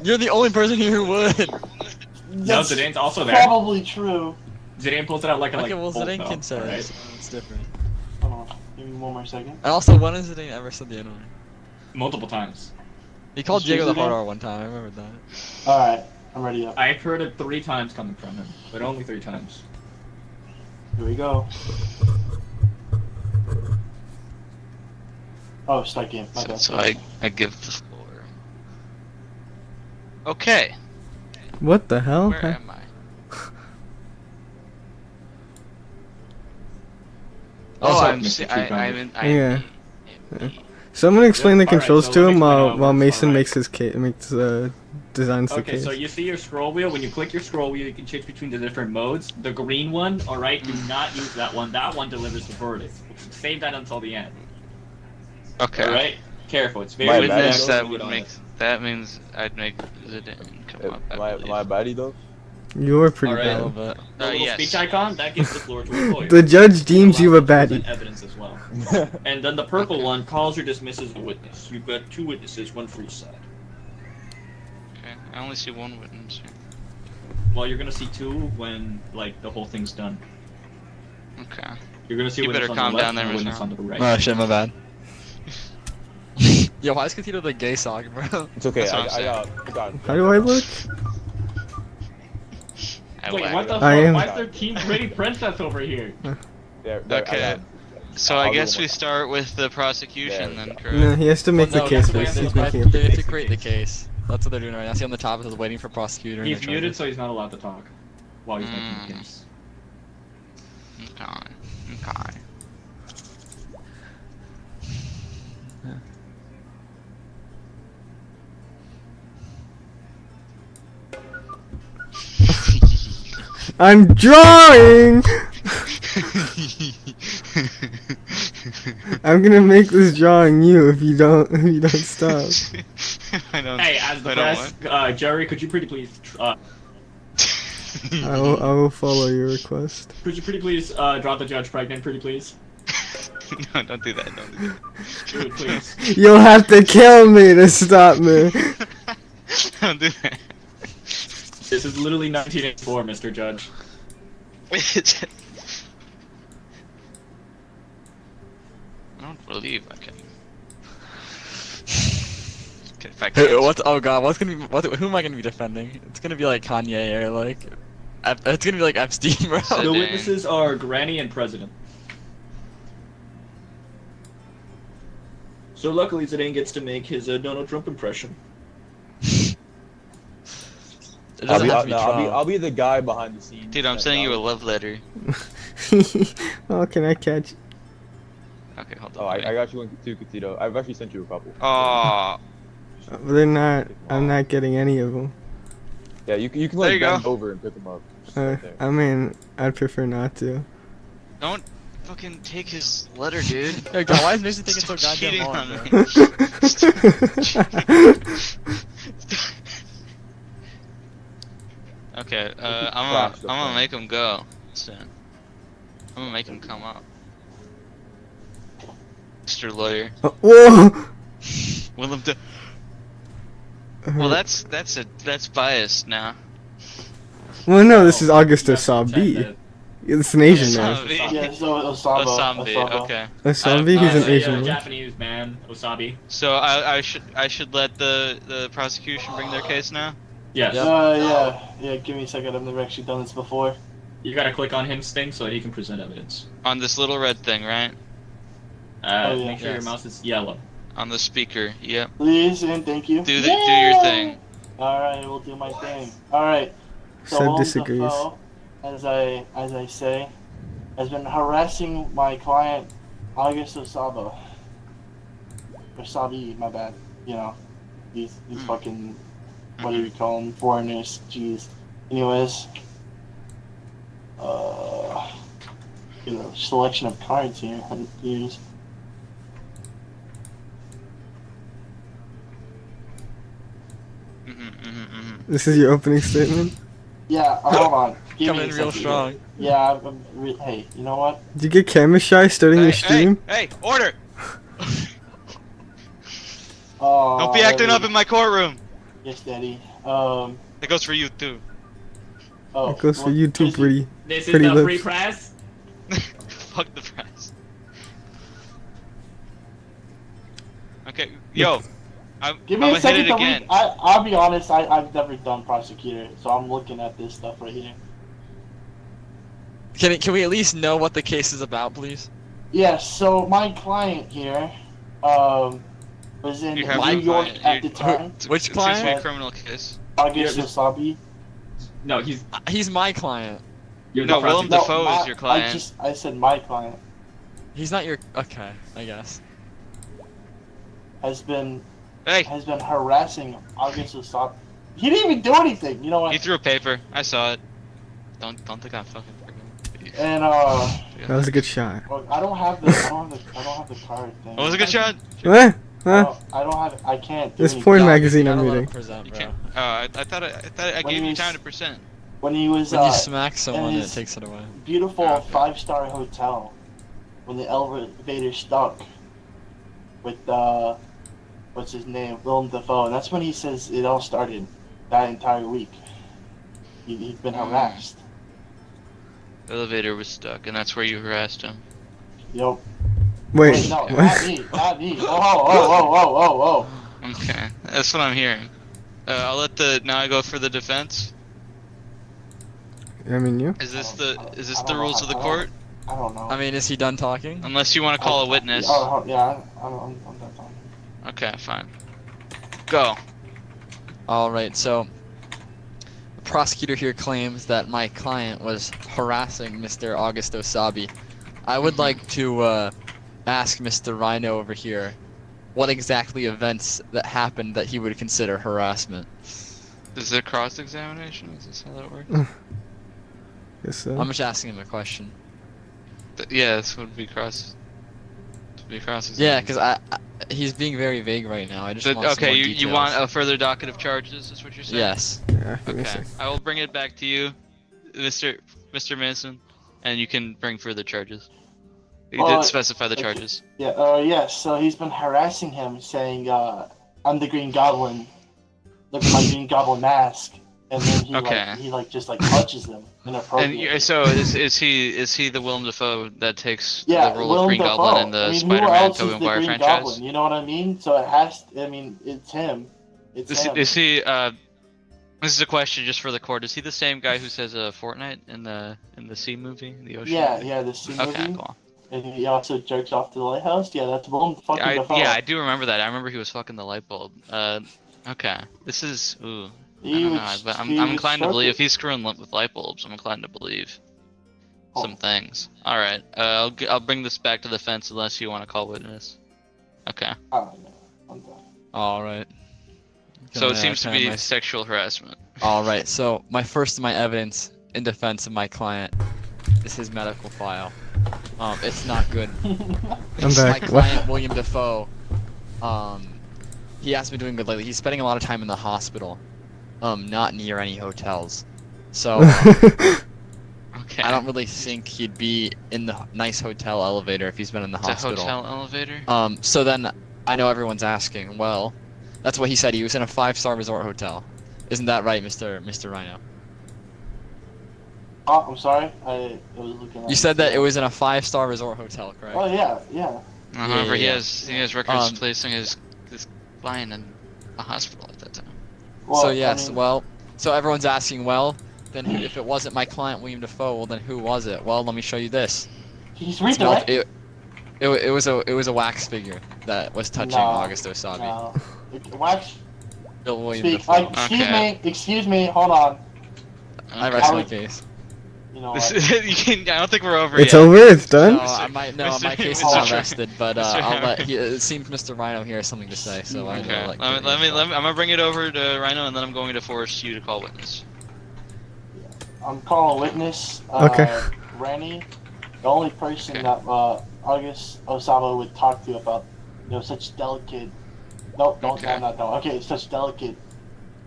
You're the only person here who would. No, Zidane's also there. Probably true. Zidane pulls it out like a Okay, well, bolt, Zidane though, can say it, alright? so it's different. Hold on. Give me one more second. And also, when has Zidane ever said the N-word? Multiple times. He called Excuse Diego the me? hard R one time, I remember that. Alright, I'm ready up. I've heard it 3 times coming from him, but only 3 times. Here we go. Oh, start game. My bad. So I give the floor. Okay, What the hell? where am I? Also, I'm Mr. I'm in. Yeah. in Someone explain the Alright, controls so to let me him explain how while it while works, Mason alright? makes his designs the Okay, case. so you see your scroll wheel. When you click your scroll wheel, you can change between the different modes. The green one, alright, do not use that one. That one delivers the verdict. Save that until the end. Okay. Alright? Careful, it's very My Witness bad. essential that to would get on make. it. That means I'd make Zidane come up. Am I a baddie though? You're pretty Alright. A bad. little bit. The little yes. speech icon, that gives the floor to a lawyer. The judge deems It you a allows them to baddie. present evidence as well. And then the purple one calls or dismisses the witness. You've got 2 witnesses, 1 for each side. Okay. I only see one witness here. Well, you're gonna see 2 when, like, the whole thing's done. Okay. You're gonna see You witness better on calm the left down there, and a witness Mr. on the right. Oh shit, my bad. Yo, why is Katito the gay sock, bro? It's okay. That's what I'm I got. How do I look? I Wait, lied. what the I fuck? am- Why is there Team Pretty Princess over here? Okay. So I'll I do guess one we more. start with the prosecution There we then, go. correct? No, he has to make Well, the no, case that's first. the He's way making they it. have to create the case. That's what they're doing right now. See on the top, it says waiting for prosecutor. and He's the muted, charges. so he's not allowed to talk while he's making the case. Okay. Okay. I'm drawing. I'm gonna make this drawing you if you don't stop. I don't. Hey, as the I don't press, Jerry, could you pretty please, want- I will follow your request. could you pretty please, draw the judge pregnant, pretty please? No, don't do that. Don't do Do it, please. You'll have to kill me to stop me. that. Don't do that. This is literally 1984, Mr. Judge. I don't believe I can. Okay, if I Who, can't- what? Oh god, what's gonna be? Who am I gonna be defending? It's gonna be like Kanye or like, it's gonna be like Epstein, bro. The Dang. witnesses are Granny and President. So luckily, Zidane gets to make his Donald Trump impression. It doesn't have to be I'll Trump. be the guy behind the scenes. Dude, I'm sending you a love letter. Oh, can I catch? Okay, hold on. Oh, I got you one too, Katito. I've actually sent you a couple. Oh, They're not. I'm not getting any of them. Yeah, you can There like you go. bend over and pick them up. Just right there. I mean, I'd prefer not to. don't fucking take his letter, dude. Yo, God, why is Mason taking so Stop goddamn cheating long, on bro? me. Okay, I'm Crash the gonna phone. make him go soon. I'm gonna make him come up. Mr. Lawyer. Whoa! Willem to. Well, that's biased now. Well, no, this is Augusto Just pretend Sabi. that- It's an Asian Yeah, man. Sabi. Yeah, so Osama. Osambi, okay. Sabi, he's an Uh, Asian man. Japanese man, Osabi. So I should let the prosecution bring their case now. Yes. Yeah, give me a second, I've never actually done this before. You gotta click on him's thing so that he can present evidence. On this little red thing, right? Oh, yeah. Make sure your Yes. mouse is yellow. On the speaker. Yep. Please and thank you. Do your thing. Alright, we'll do my thing. Alright. So Seb Willem disagrees. Dafoe, as I say, has been harassing my client Augusto Sabo. Or Sabi, my bad. You know. These fucking what do you call them? Foreigners. Jeez. Anyways. Get a selection of cards here. Use. This is your opening statement. Yeah, hold on. Give Coming me in a real second. strong. Yeah, hey, you know what? Did you get camera shy starting your stream? Hey, order! Oh, Don't be acting up in my courtroom. Yes, Daddy. It goes for you too. Oh, It goes for well, you too, is- pretty. This is Pretty the free lips. press. Fuck the press. Okay, yo. I'm Give me gonna a second hit it to again. read. I'll be honest. I've never done prosecutor, so I'm looking at this stuff right here. Can we at least know what the case is about, please? Yes. So my client here, was in You have New a York client. at the You- time. Which It seems to be a client? criminal case. August Yeah, Wasabi. No, he's He's my client. you're No, the Willem prosecutor. Dafoe is your client. I said my client He's not your. Okay, I guess. has been Hey, harassing August Wasabi. He didn't even do anything. You know what? he threw a paper. I saw it. Don't think I'm fucking freaking. And That was a good shot. well, I don't have the card thing. What was a good shot? What? Huh? I don't have. I can't. Do This anything. porn Yeah, magazine you I'm gotta let him reading. present, You bro. can't. Oh, I thought I When gave you he's- time to present. When he was When you smack someone, it his- takes it away. beautiful Oh, okay. 5-star hotel, when the elevator stuck with what's his name, Willem Dafoe, and that's when he says it all started. That entire week, he'd been harassed. The elevator was stuck, and that's where you harassed him. Yep. Wait, no, what? not me, not me. Oh. Okay, that's what I'm hearing. I'll let the now I go for the defense. I mean, you? Is this I the don't rules know, of the I don't- court? I don't know. I mean, is he done talking? Unless you want to call a witness. Oh, yeah, I'm not talking. Okay, fine. Go. Alright, so the prosecutor here claims that my client was harassing Mr. August Wasabi. I would like to ask Mr. Rhino over here what exactly events that happened that he would consider harassment. Is it cross-examination? Is this how that works? Guess so. I'm just asking him a question. Yeah, this would be cross. Yeah, because he's being very vague right now. I just want some Okay, more you details. want a further docket of charges? Is what you're saying? Yes. Yeah, give me a Okay, sec. I will bring it back to you, Mr. Manson, and you can bring further charges. You Well, did specify the okay. charges. Yeah, yes, so he's been harassing him, saying, I'm the Green Goblin. Look at my Green Goblin mask. And then Okay. he just touches him And inappropriately. so is he the Willem Dafoe that takes Yeah, the role Willem of Green Dafoe. Goblin in the I mean, who Spider-Man else is Tobey the Maguire Green franchise? Goblin? You know what I mean? So it's him. It's him. Is he? This is a question just for the court. Is he the same guy who says Fortnite in the Sea movie, the ocean? movie? Yeah, the sea Okay, movie. cool. And he also jerks off to the lighthouse. Yeah, that's Willem fucking Dafoe. I do remember that. I remember he was fucking the light bulb. Okay. This is I He don't know, was- but I'm he was inclined to believe if struggling. he's screwing with light bulbs. I'm inclined to believe Oh. some things. All right. I'll bring this back to the fence unless you want to call witness. Okay. I don't know. I'm done. Alright. So it seems to be sexual harassment. Alright, so my evidence in defense of my client is his medical file. It's not good. I'm My back. client, William Dafoe, he hasn't been doing good lately. He's spending a lot of time in the hospital, not near any hotels. So, Okay. I don't really think he'd be in the nice hotel elevator if he's been in the It's a hospital. hotel elevator. So then, I know everyone's asking, well, that's what he said. He was in a 5-star resort hotel. Isn't that right, Mr. Rhino? Oh, I'm sorry. I was looking at You said that it was in a 5-star resort hotel, correct? Oh, yeah. However, yeah. he has records Um, placing his client in a hospital at that time. Well, So I yes, mean, well, so everyone's asking, well, then if it wasn't my client William Dafoe, well then who was it? Well, let me show you this. he's It's melt- redirected. it was a wax figure that was touching No, August Wasabi. No. Wax. Bill William Speak. Dafoe. Excuse me. Hold on. I Okay. rest my would- case. You know This, what? I don't think we're over It's yet. over? It's No, done? my Mr. case is Mr. not Tr- rested, but Mr. I'll let. Hammer. It seems Mr. Rhino here has something to say, so I Okay. will let. Let me. I'm gonna bring it over to Rhino, and then I'm going to force you to call witness. I'm calling a witness. Okay. Ranny, the only person Okay. that August Osama would talk to about, such delicate. Nope, don't. Okay. No. Okay, such delicate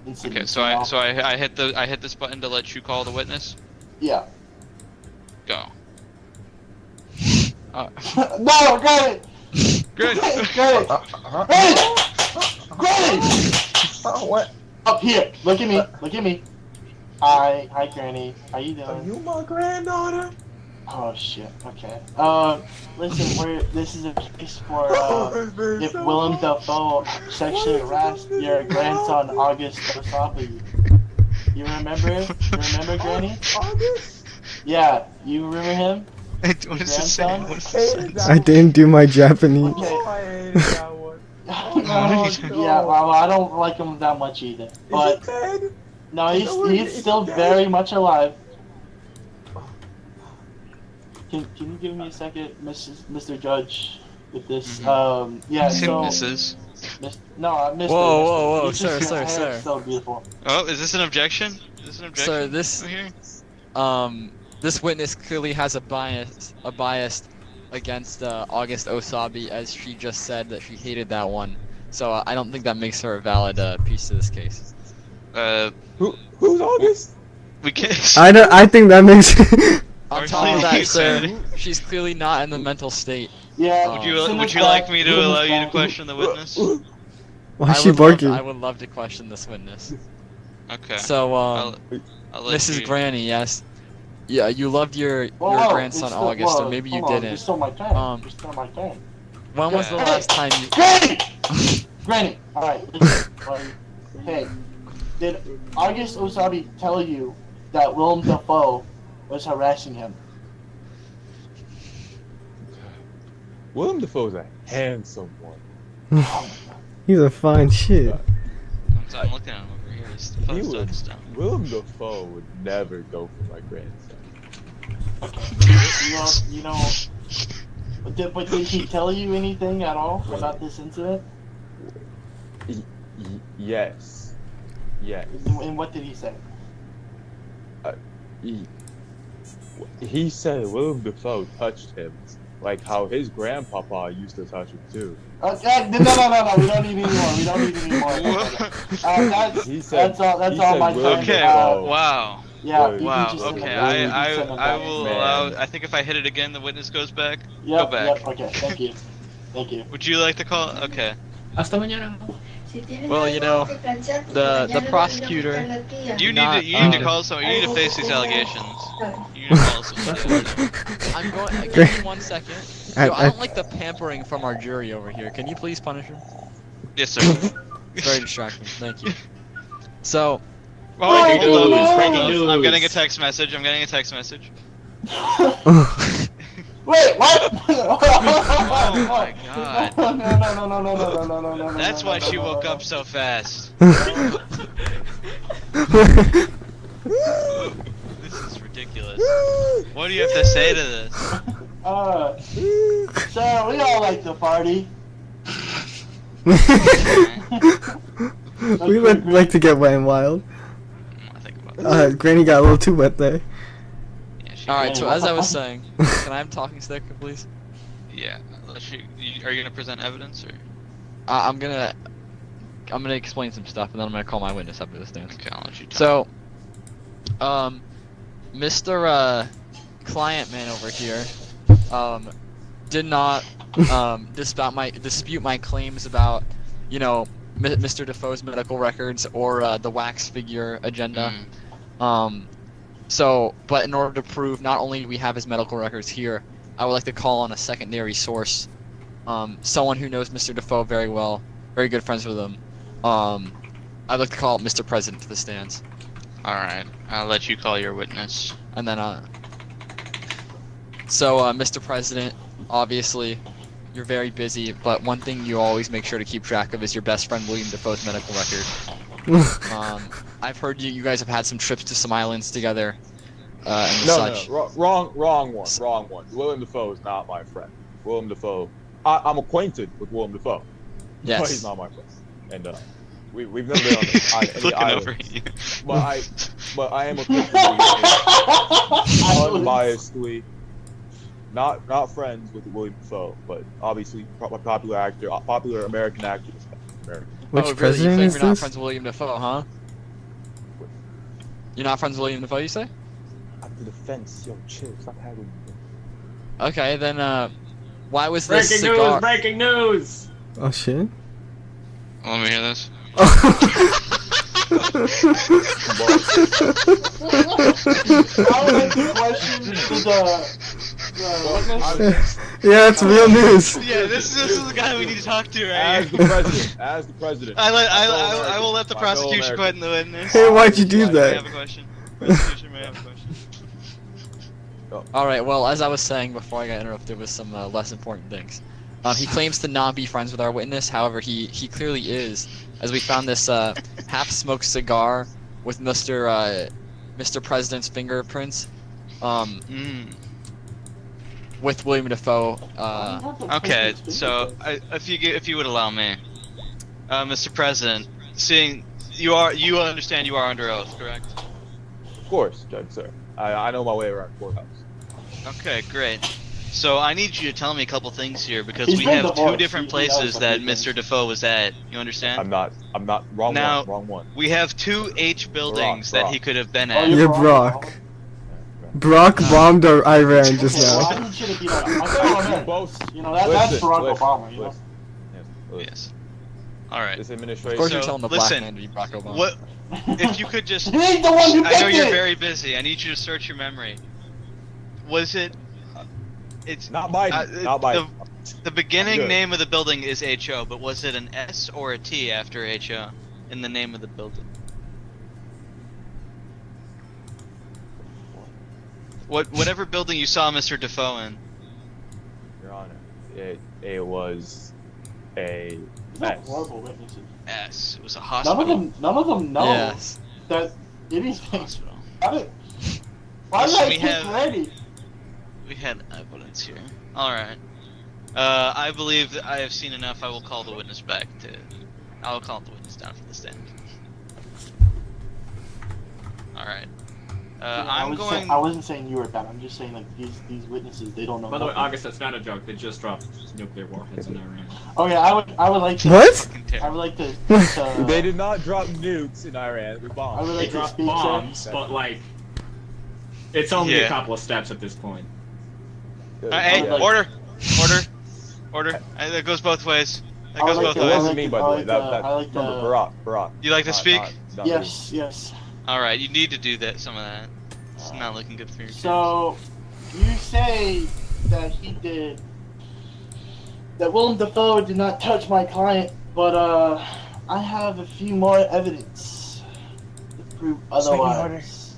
incidents. Okay. you know? So I hit this button to let you call the witness. Yeah. Go. No, Granny! Good. Granny! Granny! Granny! Oh, what? Up here. Look at me. Look at me. Hi, Granny. How you Are doing? you my granddaughter? Oh shit. Okay. Listen, this is a case for if Willem Dafoe sexually harassed your grandson August Osabi. You remember? You remember, Granny? August? Yeah. You remember him? What does it say? Grandson? What does it say? Hated that I didn't do my Japanese. Okay. Oh, I hated that one. Yeah. Well, I don't like him that much either. But Is he dead? no, No, he's is still he dead? very much alive. Can you give me a second, Mr. Judge, with this? Yeah. Say So, Mrs. Mr. Whoa, It's just sir, your sir, hair sir. is so beautiful. Oh, is this an objection? Is this an objection? Sir, this over here? this witness clearly has a bias against August Osabi, as she just said that she hated that one. So I don't think that makes her a valid piece to this case. Who's August? We can't. I think that makes. On Or top of she that, said- sir, she's clearly not in the mental state. Yeah. Would Would you like me to allow you to question the witness? Why is she barking? I would love to question this witness. Okay. So, I'll let Mrs. you- Granny, yes. Yeah, you loved your grandson August, or maybe you didn't. It's still my turn. Um, It's still my turn. When was the Yeah. last time you? Granny! Granny! Alright, listen. Hey, did August Osabi tell you that Willem Dafoe was harassing him? Willem Dafoe's a handsome one. He's a fine shit. I'm looking at him over here. He's the He post would- office down. Willem Dafoe would never go for my grandson. But did he tell you anything at all about this incident? Yes. Yes. And what did he say? He said Willem Dafoe touched him, like how his grandpapa used to touch him too. No. We don't need any more. We don't need any more. He said. That's all he my said Willem time. Okay. Dafoe- Wow. Yeah. Word. you Wow. can just send Okay. it back. You can send it I back. will Man. allow. I think if I hit it again, the witness goes back. Yep, Go back. Yep. Okay. Thank you. Thank you. Would you like to call? Okay. Hasta mañana. Well, you know, the prosecutor. You need Not, to. You need to uh, call someone. You need to face these allegations. You need to call someone. I'm going. Give me 1 second. I- Yo, I I- don't like the pampering from our jury over here. Can you please punish him? Yes, sir. It's very distracting. Thank you. So, Oh, Breaking hold on, news, hold on. breaking I'm news. getting a text message. I'm getting a text message. Wait, what? Oh my god. No. That's why she woke up so fast. This is ridiculous. What do you have to say to this? So we all like to party. We would like to get wet and wild. I think about that. Granny got a little too wet there. Yeah, she, all right. So as I was saying, can I have talking stick, please? yeah. Are you gonna present evidence or? I'm gonna explain some stuff, and then I'm gonna call my witness up to the stand. Okay, I'll let you talk. So, Mr. Client man over here, did not dispute my claims about, you know, Mr. Defoe's medical records or the wax figure agenda. So, but in order to prove not only do we have his medical records here, I would like to call on a secondary source, someone who knows Mr. Defoe very well, very good friends with him. I'd like to call Mr. President to the stands, All right, I'll let you call your witness. and then so Mr. President, obviously, you're very busy, but one thing you always make sure to keep track of is your best friend William Defoe's medical record. I've heard you guys have had some trips to some islands together, and such. No, wrong one. Willem Dafoe is not my friend. Willem Dafoe, I'm acquainted with Willem Dafoe, but Yes. he's not my friend. And we've never been on any Looking islands. over at you. But I am acquainted with unbiasedly, not friends with William Dafoe, but obviously popular actor, popular American actor. American. Which Oh, really? You president claim is you're not this? friends with William Defoe, huh? You're not friends with William Defoe, you say? After the fence, yo, chill, stop haggling. Okay, then why was this Breaking cigar? news! Breaking news! Oh shit. Let me hear this. I would like to question the witness. Yeah, it's real news. Yeah, this is the guy we need to talk to right As here. the president. I will let the prosecution go ahead and the witness. Hey, why'd you do I that? have a question. Prosecution may have a question. Alright, well, as I was saying before I got interrupted with some less important things. He claims to not be friends with our witness, however, he clearly is, as we found this half-smoked cigar with Mr. President's fingerprints, with William Dafoe. Okay, so if you would allow me, Mr. President, seeing you understand you are under oath, correct? Of course, Judge, sir. I know my way around courthouse. Okay, great. So I need you to tell me a couple things here because He's we been have two divorced. different He knows places a that few Mr. things. Defoe was at. You understand? I'm not wrong Now- one. We have two H buildings that he could have been Oh, at. You're Brock. Brock bombed Iran just Okay, well, now. I need you to be like, I call him in. Both. You know, that's Listen, Barack listen, Obama, you know? listen. Yes. Yes. All right. This Of administration. course, So, you're telling the listen, black man to be Barack Obama. What if you could just? He's the one who I know picked you're it! very busy. I need you to search your memory. Was it? It's Not Biden. Not Biden. The beginning Good. name of the building is HO, but was it an S or a T after HO in the name of the building? Whatever building you saw Mr. Defoe in. Your Honor, it was a These are mess. horrible witnesses. S. It was a None hospital. of them know Yes. that anything. Hospital. Why did Listen, I we pick have- ready? We had evidence here. All right. I believe that I have seen enough. I will call the witness back to. I will call the witness down from the stand. All right. I'm going. I wasn't saying you were bad. I'm just saying like these witnesses, they don't know. By the way, nothing. August, that's not a joke. They just dropped nuclear warheads in Iran. Oh yeah, I would like to. What? Fucking I terrible. would like to. They did not drop nukes in Iran. We I bombed. would They like to dropped speak, bombs, sir. but like, it's only Yeah. a couple of steps at this point. Hey, like- order. That goes both ways. That I goes like both to- It I ways. wasn't like me, to- by the I way. like That to- I like remember, to- Barack. You like to speak? Not me. Yes. All right. You need to do that. Some of that. It's not looking good for your So, you say that he did. That Willem Dafoe did not touch my client, but I have a few more evidence to prove otherwise.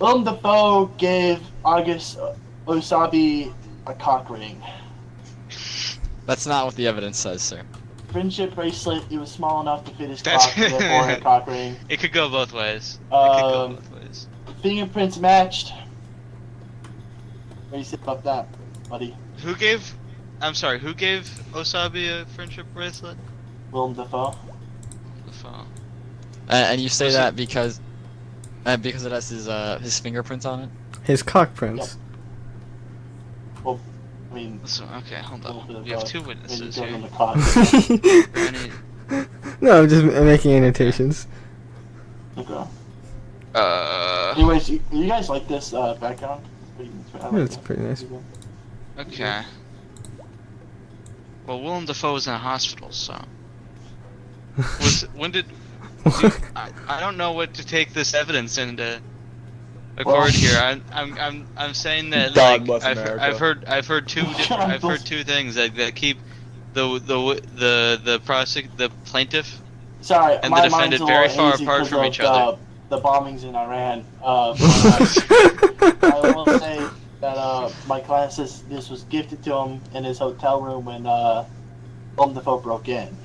Willem Dafoe gave August Osabi a cock ring. That's not what the evidence says, sir. Friendship bracelet, it was small enough to fit his That's- cock, therefore a cock ring. It could go both ways. It could go Um, both ways. Fingerprints matched. What do you say about that, buddy? Who gave? I'm sorry. Who gave Osabi a friendship bracelet? Willem Dafoe? The phone. And you say Was that because it has his fingerprints on it. His cock prints. I mean, Listen, okay, hold a little bit on. of We have both. two Maybe witnesses give here. him a cock. Any, No, I'm just making annotations. Okay. uh, Anyways, you guys like this background? I like It's it. pretty nice. okay. Well, Willem Dafoe was in a hospital, so. When did? I don't know what to take this evidence into accord Well- here. I'm saying that God like bless America. I've heard two different God I've bless- heard two things that keep the plaintiff. Sorry, And my the defendant mind's a very little far hazy apart 'cause from of each other. The bombings in Iran. But, I will say that my client says this was gifted to him in his hotel room when Willem Dafoe broke in.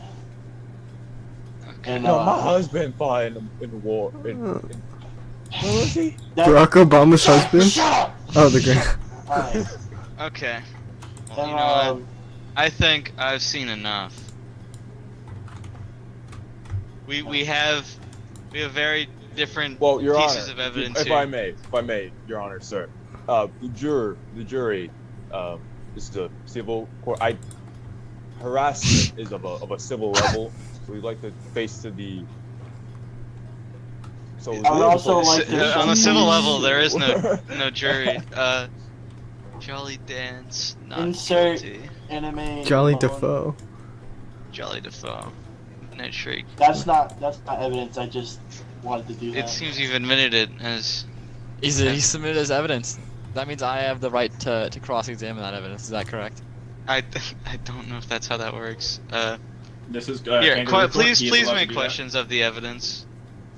And, No, my husband fought in the war. Where was he? Barack Obama's husband? Shut up! Oh, the guy. Alright. Okay. Well, And, you know what? I think I've seen enough. We have very different Well, Your pieces Honor, of evidence if here. I may, Your Honor, sir. The jury, this is a civil court. Harassment is of a civil level, so we'd like to face to the. So I would also like to- On the civil level, there is no jury. Jolly Dance, not Insert- guilty. Anime. Jolly phone. Defoe. Jolly Defoe, Night Shriek. That's not evidence. I just wanted to do that. It seems you've admitted it as. He submitted as evidence. That means I have the right to cross-examine that evidence. Is that correct? I don't know if that's how that works. This is Here, Kangaroo Court. please He is allowed to make do questions of the evidence.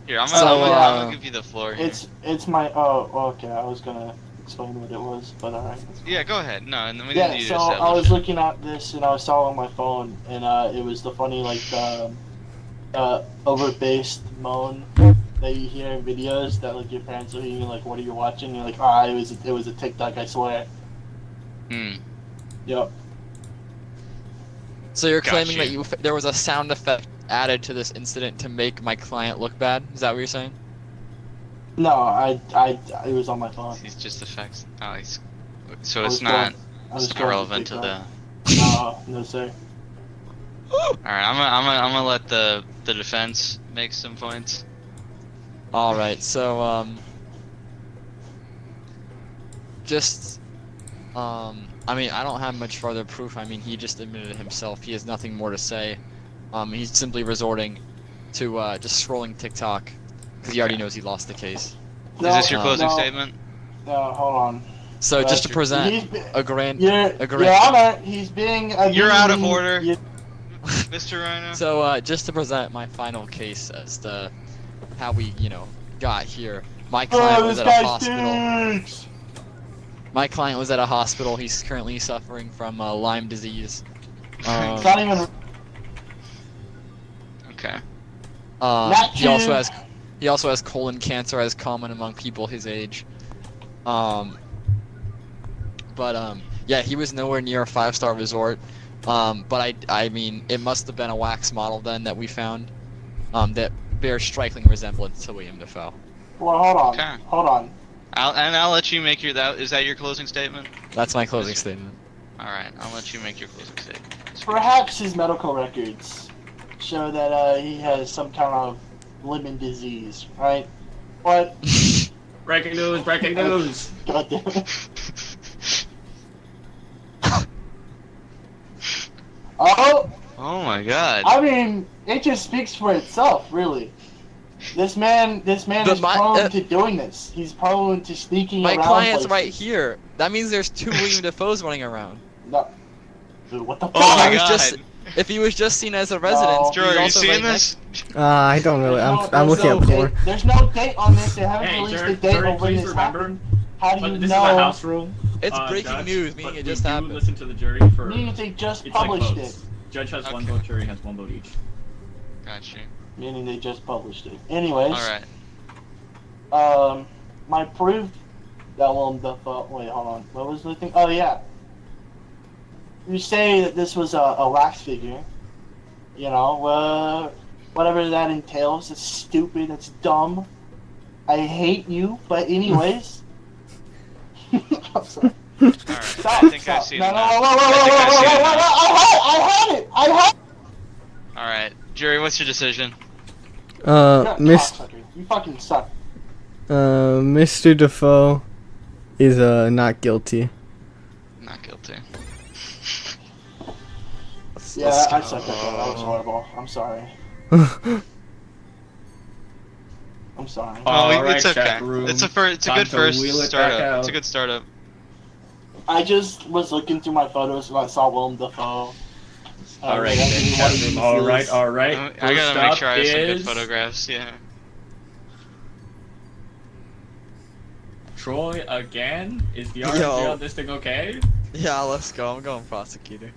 Here, I'm So, gonna give you the floor. Here. It's my okay. I was gonna explain what it was, but alright. Yeah, go ahead. No, and then we Yeah, need so to I establish. was looking at this and I saw on my phone, and it was the funny like over-based moan that you hear in videos that like your parents are hearing, like, what are you watching? You're like, it was a TikTok, I swear. Hmm. Yep. So you're Got claiming you. that there was a sound effect added to this incident to make my client look bad? Is that what you're saying? No, it was on my phone. These just effects. Oh, so I it's was not. I was It's not going relevant to the. TikTok. No, sir. All right, I'm gonna let the defense make some points. All right. So I mean, I don't have much further proof. I mean, he just admitted it himself. He has nothing more to say. He's simply resorting to just scrolling TikTok because he already knows he lost the case. No, Is this your closing no, statement? No, hold on. So just to He's present be- a grand. Your Agree. Honor, he's being. You're out of abusing- order. you- Mr. Rhino? So just to present my final case as to how we, got here. My client Oh, was this at a guy hospital. stinks. My client was at a hospital. He's currently suffering from Lyme disease. It's not even. Okay. Not He also too- has colon cancer, as common among people his age. Yeah, he was nowhere near a 5-star resort. But I mean, it must have been a wax model then that we found. That bears striking resemblance to William Dafoe. Well, hold on. Okay. Hold on. I'll let you make your that. Is that your closing statement? That's my closing statement. All right, I'll let you make your closing statement. Perhaps his medical records show that he has some kind of lemon disease, right? But Breaking news! Breaking news! God damn it. Oh, Oh my God. I mean, it just speaks for itself, really. This man But is my- prone to doing this. He's prone to sneaking My around client's places. right here. That means there's 2 William Dafoes running around. No. Dude, what the fuck? Oh my He was God. just- If he was just seen as a resident, No. he's Drew, are you also seeing right this? I don't really. I'm There's looking no at porn. date- There's no date on this. They haven't Hey, released Jerry, a date Jerry, on when please this remember, happened. How do you this is my know? house rule. It's breaking Judge, news, meaning but it we just do happened. listen to the jury for. Meaning they just It's like published it. votes. Judge has one Okay. vote, jury has one vote each. Got you. Meaning they just published it. Anyways, All right. my proof that Willem Dafoe. Wait, hold on. What was the thing? Oh yeah. You say that this was a wax figure. You know, whatever that entails. It's stupid. It's dumb. I hate you. But anyways. I'm sorry. All right. Stop, I think stop. I've seen No, no, enough. whoa, whoa, I whoa, think whoa, I've whoa, seen whoa, enough. whoa, I had it. I had it. All right, jury, what's your decision? You're a Miss, cocksucker. You fucking suck. Mr. Defoe is not guilty. Not guilty. Yeah, I suck at that. That was horrible. I'm sorry. I'm sorry. Alright, it's okay. chat room. It's a Time good to first wheel it back startup. It's a out. good startup. I just was looking through my photos and I saw Willem Dafoe. Alright, that's then, really chat what he room. is. Alright, alright. I gotta make sure I have some good First up photographs. Yeah. Troy again? Is the Yo. RNG on this thing okay? Yeah, let's go. I'm going prosecutor.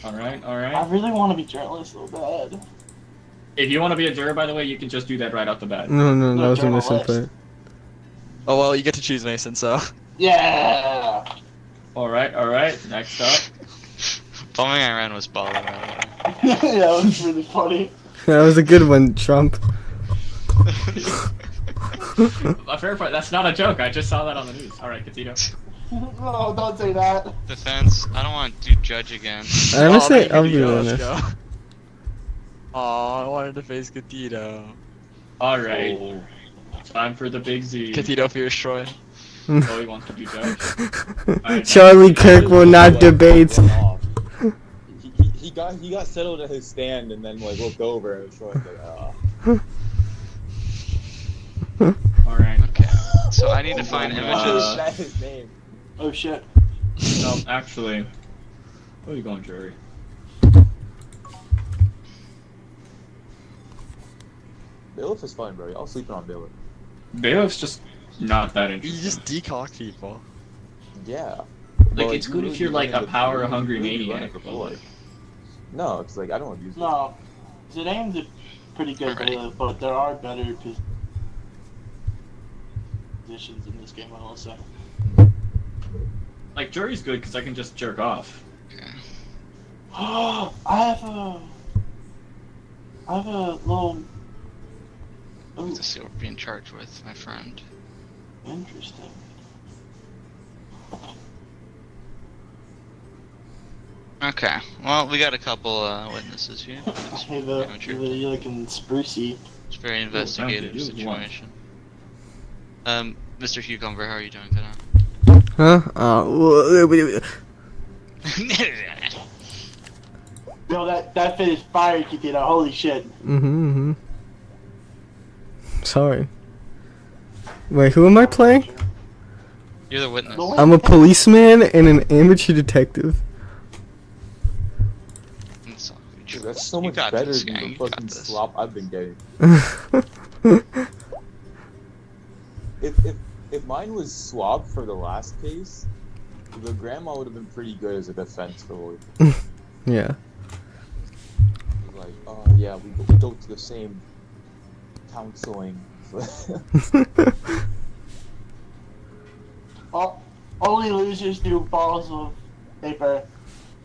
Alright, I alright. really want to be journalist so bad. If you want to be a juror, by the way, you can just do that right off the bat. No, No, that was a missing journalist. part. Oh well, you get to choose Mason. So Yeah. Alright, alright. Next up. Bumming I ran was baller. By Yeah, that was really funny. That was a good one, Trump. A fair point. That's not a joke. I just saw that on the news. Alright, Catino. No, don't say that. Defense. I don't want to do judge again. I'm gonna say thank I'll you, be let's honest. go. Aw, I wanted to face Catito. Alright. Oh. Time for the big Z. Catito fears Troy. Chloe wants to be judge. Alright, Charlie Kirk will not debate. He he got settled at his stand and then like looked over and was like, All right. Okay. So I need to find images. That's his name. Oh shit. No, actually. Where are you going, Jerry? Bailiff is fun, bro. Y'all sleeping on Bailiff. Bailiff's just not that You interesting. just decock people. Yeah. Like, But it's good you if you're really like a run it- power-hungry you really run maniac, it for but blood. like, No, it's like I don't abuse it. No, Zidane's a pretty good Alright. bailiff, but there are better positions in this game, I will say. like Jury's good because I can just jerk off. Okay. I have a little. Ooh, Let's see what we're being charged with, my friend. interesting. Okay. Well, we got a couple witnesses here. It's Hey, the amateur. you're looking sprucey. It's a very investigative you won. situation. Mr. Cucumber, how are you doing today? Huh? Yo, that fit is fire, Kittina. Holy shit. Mm-hmm. Sorry. Wait, who am I playing? You're the witness. The I'm a policeman and an amateur detective. It's all- Dude, that's so you much got better this, than gang, the you got fucking this. slop I've been getting. If mine was swap for the last case, the grandma would have been pretty good as a defense lawyer. Yeah. Like, oh yeah, we go to the same counseling. Only losers do balls of paper.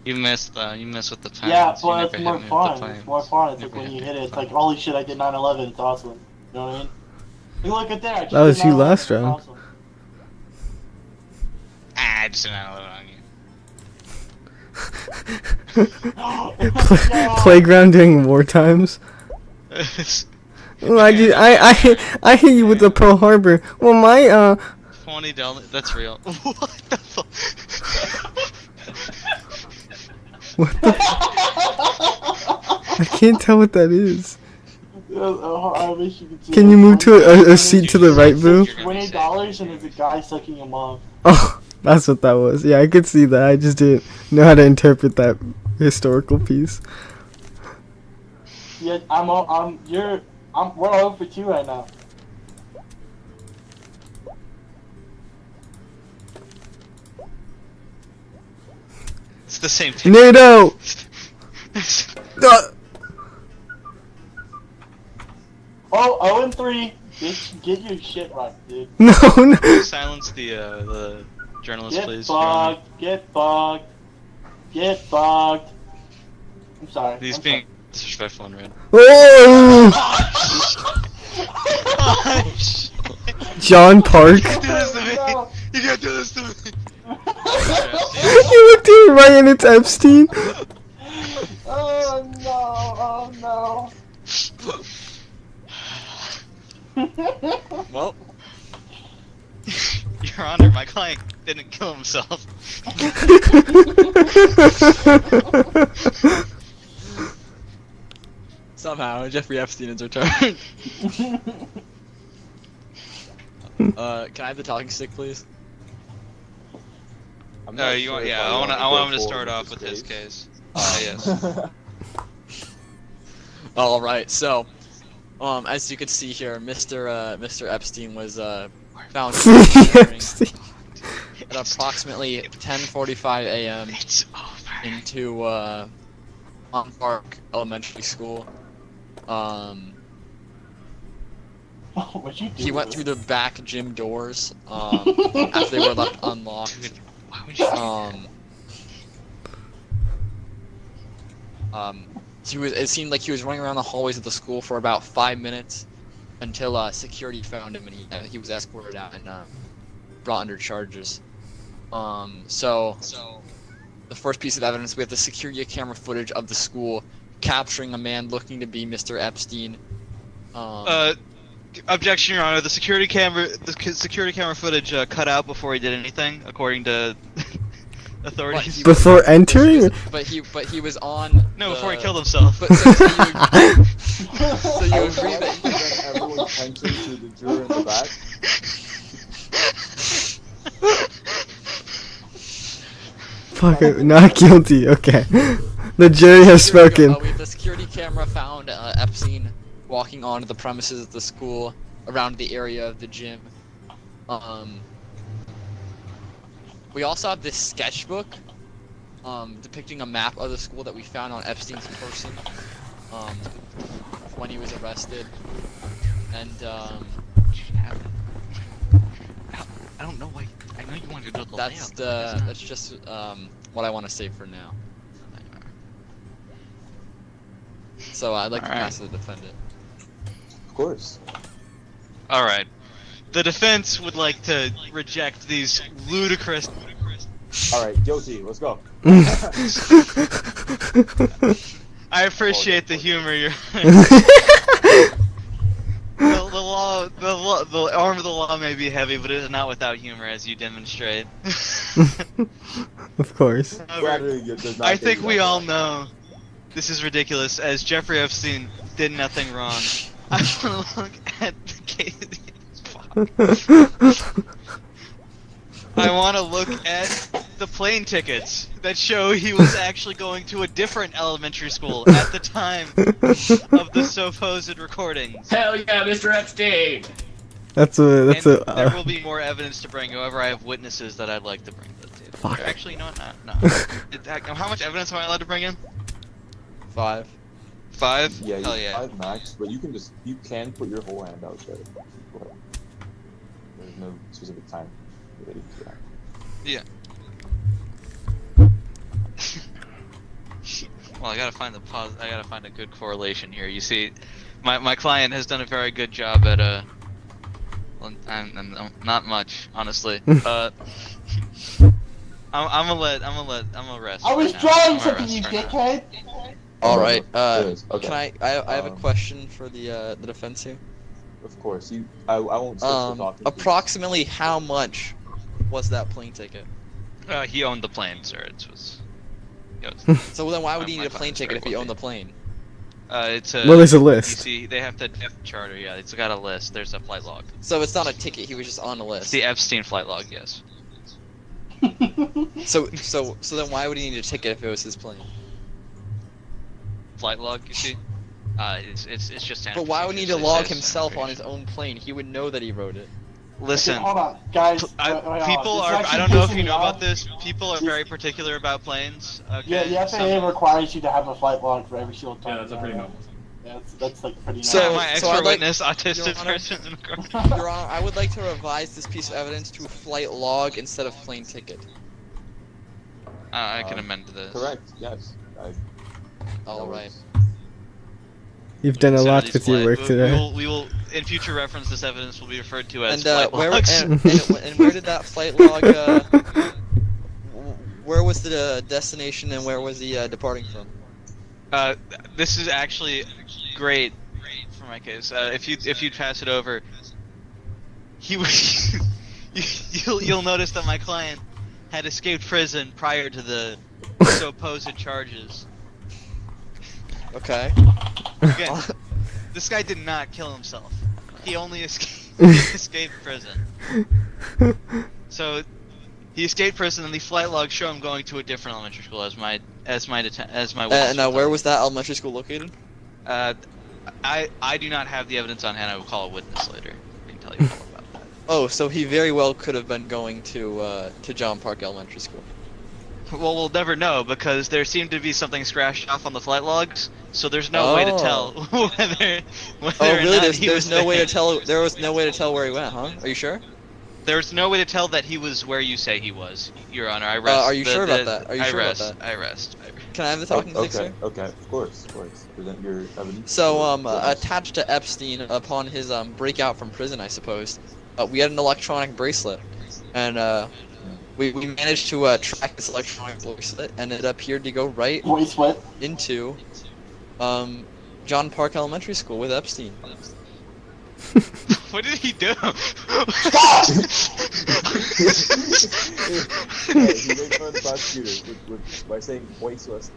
You missed with the plans. Yeah, You but never it's hit more me with the fun. plans. It's more fun. It's like Never when you me hit it, with it's the like, holy shit, I did 9/11. It's awesome. You know what I mean? Look at that. I just That was did you 9/11, last it's round. awesome. Ah, I just did not on you. Playground during war times. Well, I hit you with the Pearl Harbor. Well, my $20. That's real. What the fuck? what the? I can't tell what that is. I wish you could see Can it. you move to a seat to the right, boo? $20 and it's a guy sucking him off. Oh, that's what that was. Yeah, I could see that. I just didn't know how to interpret that historical piece. Yeah, we're 0 for 2 right now. It's the same thing. NATO. Oh, 0 and 3. Get your shit right, dude. No, no. Silence the journalist, Get please. Your Honor. bugged. Get bugged. Get bugged. I'm sorry. He's I'm being disrespectful and rude. Oh, Oh, shit. John Park. You can't do this to me. No. You can't do this to me. You looked at me right and it's Epstein. Oh no! Oh no! Well, Your Honor, my client didn't kill himself. somehow Jeffrey Epstein is returned. Can I have the talking stick, please? I'm No, not you want? sure if Yeah, I want go him to start forward off with his case. Yes. All right. So, as you can see here, Mr. Epstein was found Epstein. at approximately 10:45 a.m. It's over. into On Park Elementary School. What'd you do? He went through the back gym doors after they were left unlocked. Dude, why would you? It seemed like he was running around the hallways of the school for about 5 minutes until security found him and he was escorted out and brought under charges. So the first piece of evidence, we have the security camera footage of the school capturing a man looking to be Mr. Epstein. Objection, Your Honor. The security camera footage cut out before he did anything, according to authorities. Before entering? But he was on. No, the- before he killed himself. But so you I would agree like that? to present everyone's attention to the juror in the back. Fuck it, not guilty. Okay. The jury has Here we go. spoken. We have the security camera found Epstein walking onto the premises of the school, around the area of the gym. We also have this sketchbook, depicting a map of the school that we found on Epstein's person, when he was arrested, and I don't know why. I know you wanted to know the that's layout. that's just what I want to say for now. So I'd like to Alright. pass to the defendant. Of course. All right. The defense would like to reject these ludicrous. All right, guilty. Let's go. I appreciate the humor. The arm of the law may be heavy, but it is not without humor, as you demonstrate. Of course. However, Does not I think take we that all long. know this is ridiculous, as Jeffrey Epstein did nothing wrong. I want to look at the case. I want to look at the plane tickets that show he was actually going to a different elementary school at the time of the supposed recordings. Hell yeah, Mr. Epstein! That's a. That's And a. there will be more evidence to bring. However, I have witnesses that I'd like to bring to the table. Fuck. Actually, you know what? No. How much evidence am I allowed to bring in? 5. 5? Yeah, Hell you yeah. 5 max, but you can put your whole hand out there. But there's no specific time related to that. Well, I gotta find I gotta find a good correlation here. You see, my client has done a very good job at well, I'm not much, honestly. I'm gonna rest. I was for now. drawing I'm gonna something, rest you for now. dickhead. All right. Yes, okay. Can I have a Um, question for the defense here. Of course, I won't switch the topic. Approximately how much was that plane ticket? He owned the plane, sir. It was. So then why would he My need a plane client's ticket if very he owned the wealthy. plane? It's a. Well, there's a You list. see, they have to charter. Yeah, it's got a list. There's a flight log. So it's not a ticket, he was just on the It's list. the Epstein flight log. Yes. So then why would he need a ticket if it was his plane? Flight log. You see. It's just. But why would he need to It log says himself on standard his own plane? He would know that he wrote it. Listen. Okay, hold on, guys. wait, hold on. People This is are. I actually don't know if pissing you me know about off. this. People are very particular about planes. Okay. Yeah, the FAA requires you to have a flight log for every single time. Yeah, that's a pretty normal. Yeah, that's like pretty So- Yeah, normal. my so expert I'd like- witness, autistic Your Honor- person in the car. Your Honor, I would like to revise this piece of evidence to flight log instead of plane ticket. I can amend this. Correct. Yes. All right. You've done a Consider lot these with your flight- work today. We will, in future reference, this evidence will be referred to as And flight logs. and where did that flight log? Where was the destination and where was he departing from? This is actually great for my case. If you pass it over, he was. You'll notice that my client had escaped prison prior to the supposed charges. Okay. Again, this guy did not kill himself. He only escaped prison. So he escaped prison, and the flight logs show him going to a different elementary school as my witness. And where was that elementary school located? I do not have the evidence on hand. I will call a witness later. I can tell you all about that. Oh, so he very well could have been going to John Park Elementary School. Well, we'll never know because there seemed to be something scratched off on the flight logs, so there's no way to tell whether Oh, or really? not There's he was no way there. to tell. There was no way to tell where he went, huh? Are you sure? There's no way to tell that he was where you say he was, Your Honor. I rest. Are you sure about that? Are you I sure about rest. that? I rest. Can I have the talking stick, Okay. sir? Okay. Of course. Present your evidence. So, Witness. attached to Epstein upon his breakout from prison, I suppose, we had an electronic bracelet, and we managed to track this electronic bracelet, and it appeared to go right Voice what? into John Park Elementary School with Epstein. What did he do? He made fun of the prosecutor by saying voiceless.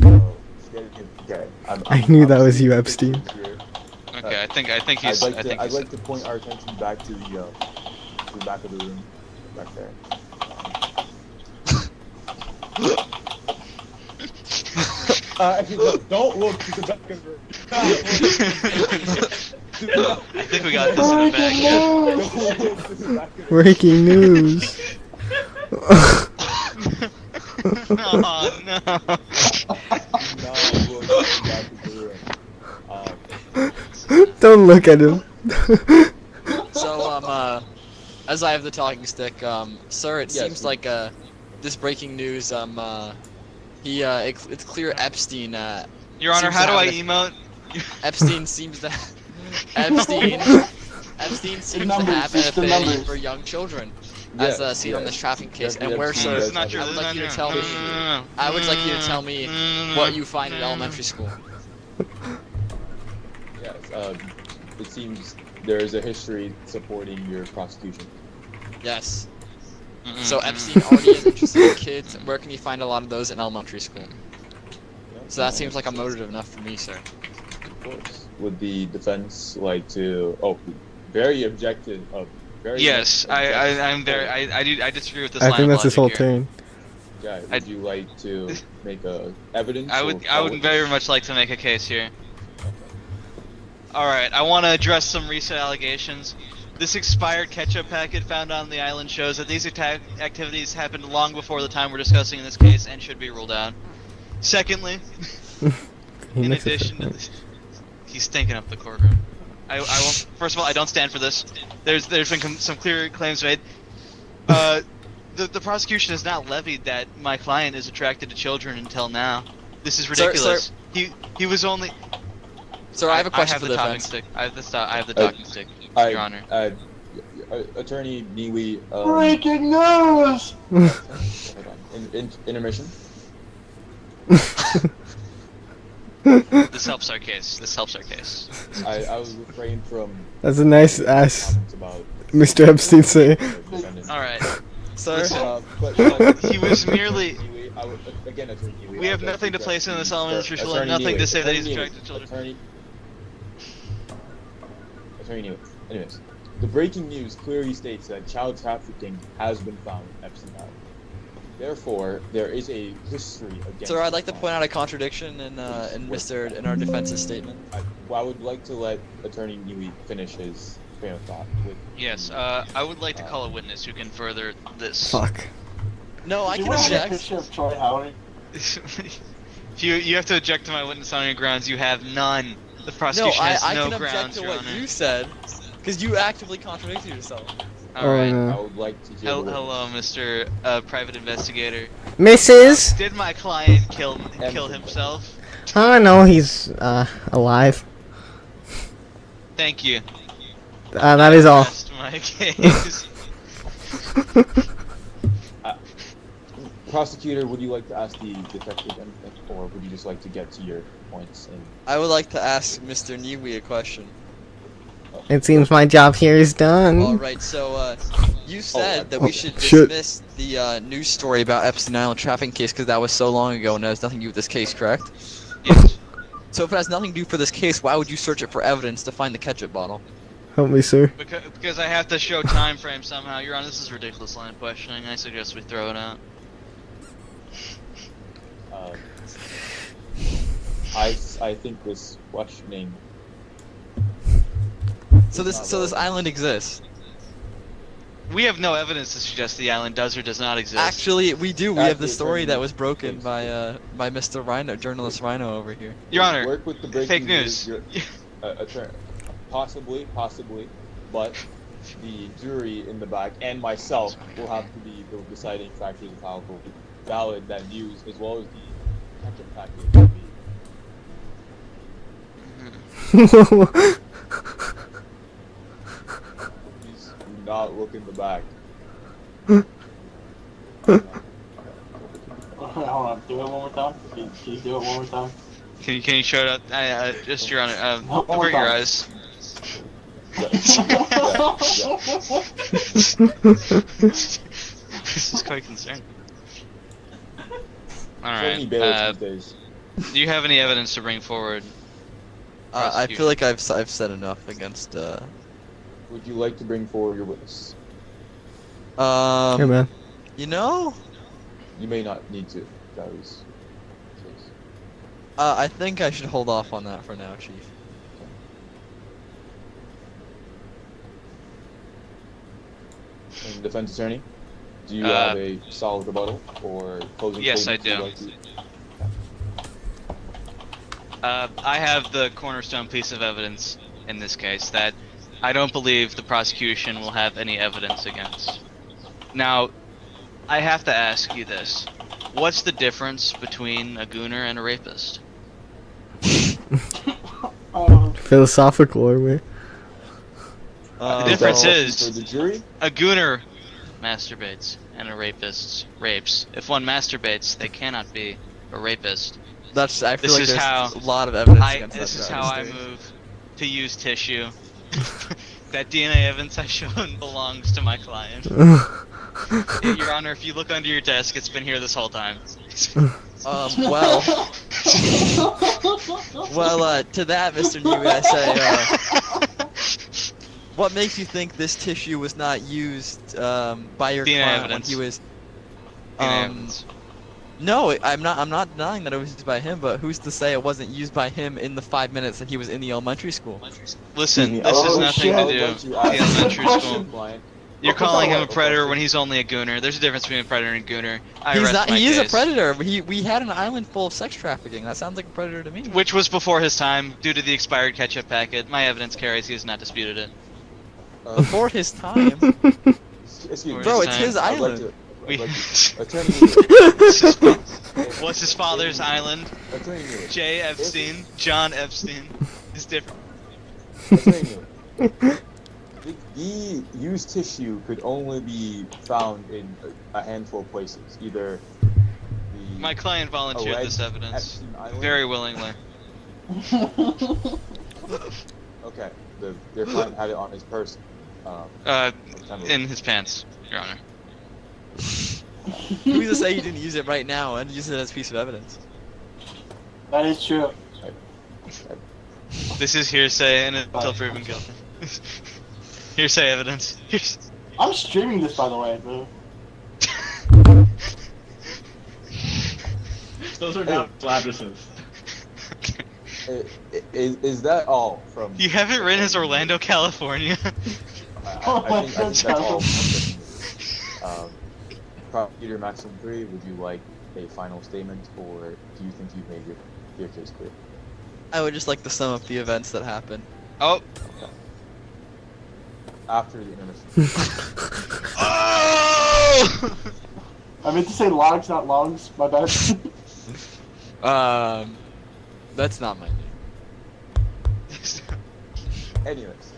Okay, I knew that was you, Epstein. Okay, I think he's. I'd like to point our attention back to the back of the room, back there. Don't look to the back of the room. I think we got this in the bag. Don't look to the back of the room. Breaking news. Oh no. Not look to the back of the room. Don't look at him. So, as I have the talking stick, sir, it Yes, seems we- like, this breaking news, it's clear Epstein, Your Honor, Seems how to do I have emote? Epstein seems to, Epstein seems to numbers, have an just the affinity numbers. for young children, as, Yes, seen on yes. this trafficking case, Jeffrey and where, Epstein sir, does It's not true. I would like you to tell No, me, no, no, no. I would like you to tell me No, what you find in elementary school. Yes, it seems there is a history supporting your prosecution. Yes. Mm-mm, So mm-mm. Epstein already is interested in kids. Where can you find a lot of those in elementary school? So that seems like a motive enough for me, sir. Of course. Would the defense like to? Oh, very objective. Very. Yes, objective- I'm very. I disagree with this I line think of that's his whole logic here. turn. Yeah. Would I- you like to make a evidence? I or would call witness? very much like to make a case here. Alright, I want to address some recent allegations. This expired ketchup packet found on the island shows that these activities happened long before the time we're discussing in this case and should be ruled out. Secondly, He in makes it addition to funny. this, he's stinking up the courtroom. I won't. First of all, I don't stand for this. There's been some clear claims made. The prosecution has not levied that my client is attracted to children until now. This is Sir- ridiculous. He was only. Sir, I have a question I for the talking defense. stick. I have the talking stick, Your Honor. Attorney Neely. Breaking news! Hold on. Intermission. This helps our case. This helps our case. I was refrained from That's a nice ass, comments about Mr. Epstein say. defendant. All right. Sir, Listen. But He was merely. Neely, again, Attorney Neely. We I have would like nothing to address place in this the- elementary school and Attorney nothing to Neely, say that he's Attorney attracted to children. Attorney Neely. Anyways, the breaking news clearly states that child trafficking has been found in Epstein Island. Therefore, there is a history against. sir, I'd like to the point out a contradiction in our defense's statement. I would like to let Attorney Neely finish his train of thought with. Yes. I would like to call a witness who can further this. Fuck. No, I You can want to get a object. picture of Troy Howard? If you have to object to my witness on any grounds, you have none. The No, prosecution has I no can object grounds, to Your what Honor. you said, because you actively contradicted yourself. All right. I no. would like to hear. the witness. Hello, Mr. Private Investigator. Mrs. Did my client kill himself? Oh no, he's alive. Thank you. That is all. Rest my case. Prosecutor, would you like to ask the detective anything, or would you just like to get to your points? And I would like to ask Mr. Niwi a question. It seems my job here is done. Alright, so, you said that we should Shit. dismiss the, news story about Epstein Island trafficking case because that was so long ago and it has nothing to do with this case, correct? Yes. So if it has nothing to do for this case, why would you search it for evidence to find the ketchup bottle? Help me, sir. Because I have to show time frame somehow. Your Honor, this is ridiculous line of questioning. I suggest we throw it out. I think this questioning. So this island exists. We have no evidence to suggest the island does or does not exist. Actually, we do. We That's have the the story attorney that was broken case. by Mr. Rhino, journalist Rhino over here. Your Honor, Work with the breaking fake news. Attorney, possibly, but the jury in the back and myself will have to be the deciding factors of how valid that news, as well as the ketchup package, will be. Please do not look in the back. Hold on, do it one more time. Can you do it one more time? Can you show it up? Just your honor. One more Avert your time. eyes. This is quite concerning. So many Alright, bailiffs these days. do you have any evidence to bring forward? I feel like I've said enough against. Would you like to bring forward your witness? Hey man. You know, You may not need to. That was the case. I think I should hold off on that for now, Chief. And defense attorney, do you have a solid rebuttal or closing Yes, I statements do. you'd like to- I have the cornerstone piece of evidence in this case that I don't believe the prosecution will have any evidence against. Now, I have to ask you this. What's the difference between a gooner and a rapist? Philosophical or where? The difference so, is- for the jury. A gooner masturbates and a rapist rapes. If one masturbates, they cannot be a rapist. That's I feel This like is there's how a lot of evidence against This that is charge how I these days. move to use tissue. That DNA evidence I've shown belongs to my client. Your Honor, if you look under your desk, it's been here this whole time. Well, to that, Mr. Newey, I say, what makes you think this tissue was not used by your DNA client evidence. when he was? DNA evidence. No, I'm not denying that it was used by him, but who's to say it wasn't used by him in the 5 minutes that he was in the elementary school? Listen, this Oh, has nothing shit. to do with the elementary school. Client. You're calling him a predator when he's only a gooner. There's a difference between a predator and a gooner. I He's rest not. my He is a case. predator. But we had an island full of sex trafficking. That sounds like a predator to me. Which was before his time, due to the expired ketchup packet. My evidence carries, he has not disputed it. Before his time. Excuse me. Bro, it's his I'd like island. to- We- I'd like to- Attorney What's his father's island? Attorney Mueller. Jay Epstein, John Epstein. Is different. Attorney Mueller. The used tissue could only be found in a handful of places. Either the My client volunteered alleged this evidence Epstein Island. very willingly. Okay. Their client had it on his person. Uh, September. in his pants, Your Honor. Who's to say he didn't use it right now and use it as a piece of evidence? That is true. This is hearsay and until proven guilty. Hearsay evidence. I'm streaming this, by the way, bro. Those are not addresses. Is that all from? You haven't written as Orlando, California. I think that's all. Prosecutor Maximum 3, would you like a final statement, or do you think you've made your case clear? I would just like to sum up the events that happened. Oh. After the intermission. Oh! I meant to say logs, not logs. My bad. That's not my name. Anyways.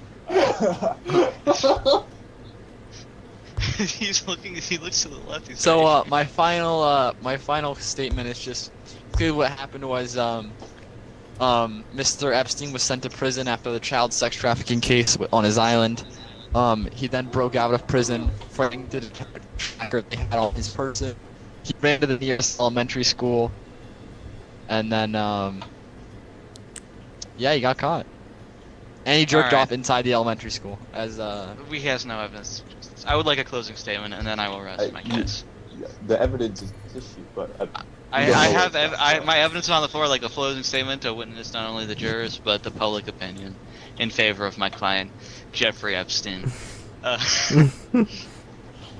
He's looking. He looks to the left. He's So, already- my final statement is just basically what happened was, Mr. Epstein was sent to prison after the child sex trafficking case on his island. He then broke out of prison, according to the tracker they had on his person. He ran to the nearest elementary school, and then, yeah, he got caught. And he jerked Alright. off inside the elementary school, as, he has no evidence. I would like a closing statement, and then I will rest my case. The evidence is tissue, but I don't know have what- my evidence on the floor, like a closing statement to witness not only the jurors but the public opinion in favor of my client, Jeffrey Epstein.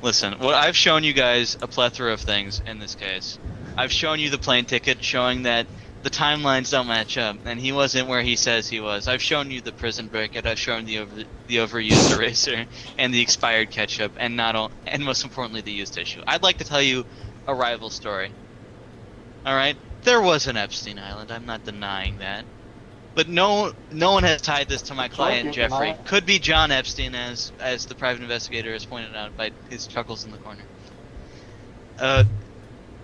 Listen, what I've shown you guys a plethora of things in this case. I've shown you the plane ticket showing that the timelines don't match up, and he wasn't where he says he was. I've shown you the prison break, and I've shown the overused eraser and the expired ketchup, and and most importantly the used tissue. I'd like to tell you a rival story. All right, there was an Epstein Island. I'm not denying that, but no one has tied this to my client Joking, Jeffrey. deny it. Could be John Epstein, as the private investigator has pointed out by his chuckles in the corner.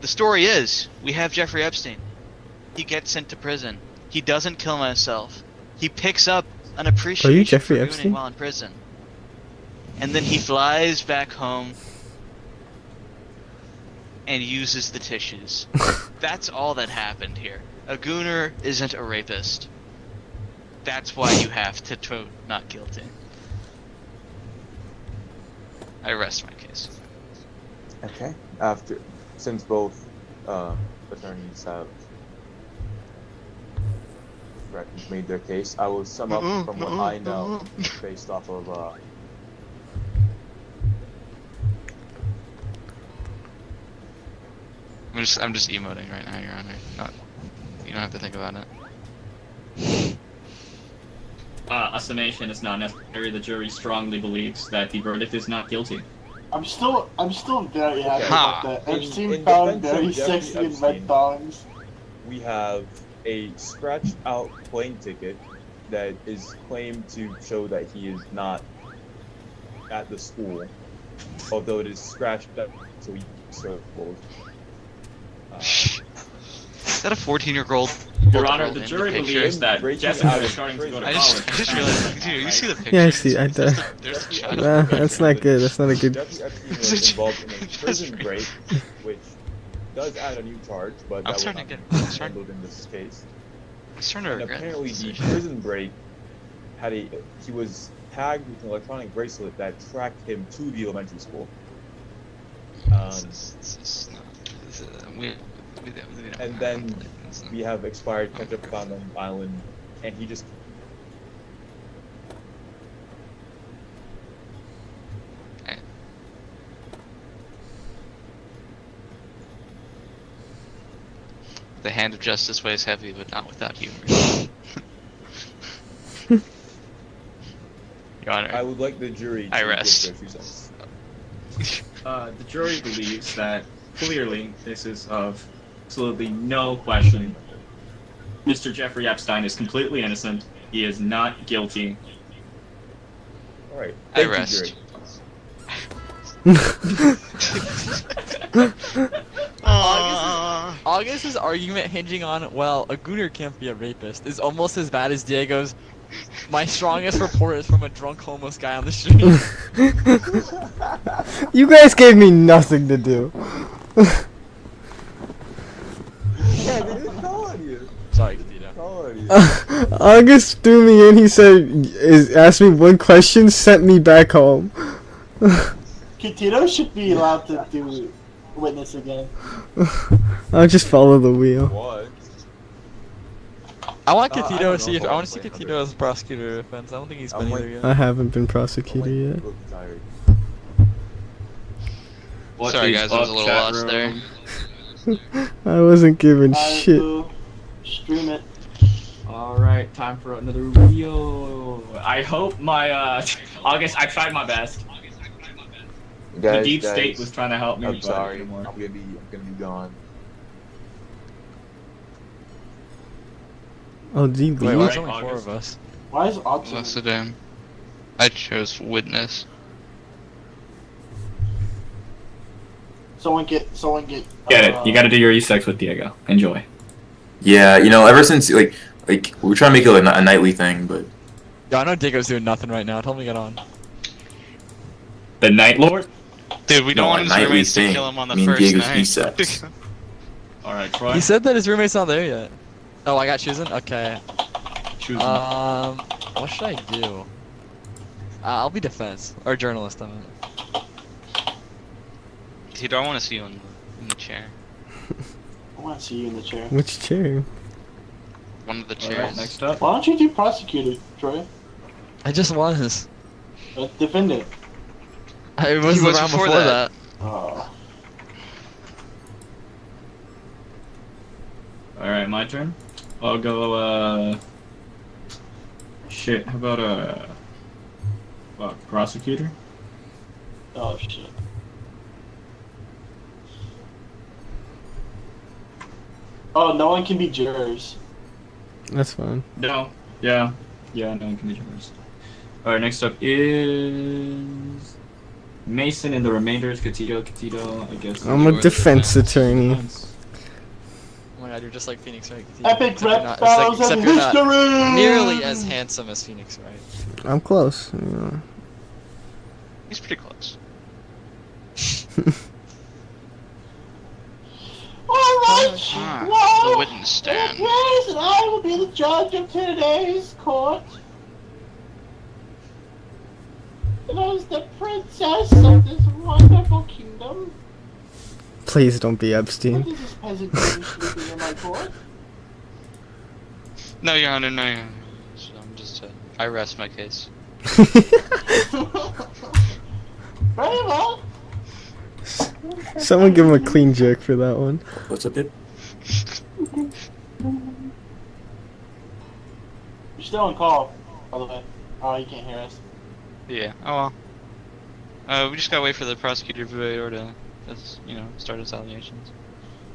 The story is, we have Jeffrey Epstein. He gets sent to prison. He doesn't kill himself. He picks up an appreciation Jeffrey for Epstein? gooning while in prison. And then he flies back home and uses the tissues. That's all that happened here. A gooner isn't a rapist. That's why you have to vote not guilty. I rest my case. Okay. Since both attorneys have made their case, I will sum up from what I know based off of I'm just emoting right now, Your Honor. You don't have to think about it. A summation is not necessary. The jury strongly believes that the verdict is not guilty. I'm still very happy Ha. about that. In Epstein found defense of very Jeffrey sexy in Epstein. red thongs. we have a scratched out plane ticket that is claimed to show that he is not at the school, although it is scratched out so he circled. Is that a 14-year-old? Your Honor, the jury believes that Breaking Jessica out is of starting to go to I college. just realized, dude, you see the picture? Yeah, I see. I There's do. there's the child. Nah, that's not good. That's not a good. Jeffrey Epstein was involved in a prison break, which does add a new charge, but I'm that was starting not to get- handled in this case. I'm starting to And regret apparently this the decision. prison break he was tagged with an electronic bracelet that tracked him to the elementary school. This is not- this is- we don't And have then it. It's not- We have expired ketchup found on the island, and he just The hand of justice weighs heavy, but not without humor. Your Honor. I would like the jury to I give rest. their 2 cents. The jury believes that clearly this is of absolutely no question. Mr. Jeffrey Epstein is completely innocent. He is not guilty. All right. I Thank you, rest. jury. August's argument hinging on, well, a gooner can't be a rapist, is almost as bad as Diego's. My strongest report is from a drunk homeless guy on the street. You guys gave me nothing to do. Yeah, they didn't call on you. Sorry, Tito. Call on you. August threw me in. He said, asked me one question, sent me back home. Tito should be allowed to do witness again. I'll just follow the wheel. What? I want I Catito don't to see know if if I I want to see can play Catito as a prosecutor defense. I don't think he's been I'm either like- yet. I haven't been I'm prosecuted yet. like, tired. What Sorry, is guys, I was up, a little chat lost room? I wasn't giving I shit. will stream it. Alright, time for another video. I hope my, August, I tried my best. The deep state was trying to help me, I'm but sorry. it I'm didn't work. gonna be gone. Oh, did you Wait, leave? why Right, there's only 4 August. of us? Why is Autumn? Less a damn. I chose witness. Someone get. Get it. You gotta do your E6 with Diego. Enjoy. Yeah, you know, ever since like we're trying to make it a nightly thing, but Yo, I know Diego's doing nothing right now. Tell him to get on. The Night Lord? Dude, we don't No, want a his nightly roommates to thing. kill him on the Me and first Diego's night. E-sex. Alright, Troy. He said that his roommate's not there yet. Oh, I got chosen? Okay. Choose What should I do? I'll be defense. Or journalist, I mean. Dude, I want to see you in the chair. I want to see you in the chair. Which chair? One of the Alright, chairs. next up. Why don't you do prosecutor, Troy? I just was. Defendant. I was was around before before that. that. Oh. Alright, my turn. I'll go, shit, how about, prosecutor? Oh shit. Oh, no one can be jurors. That's fine. No. Yeah. Yeah, no one can be jurors. Alright, next up is... Mason and the remainder is Katito. Katito, I guess. I'm a defense attorney. Oh my god, you're just like Phoenix Wright. Epic Except you're rap not- battles except of you're not history! nearly as handsome as Phoenix Wright. I'm close. You know. He's pretty close. Alright! Ah, Well, the witness stand. yes, and I will be the judge of today's court. And as the princess of this wonderful kingdom, Please don't be what Epstein. is this peasant doing sleeping in my court? No, Your Honor, no, Your Honor. So I'm just, I rest my case. Very well. Someone give him a clean jerk for that one. What's up, dude? You're still on call, by the way. Oh, you can't hear us. Yeah. Oh well. We just gotta wait for the prosecutor to, start his allegations.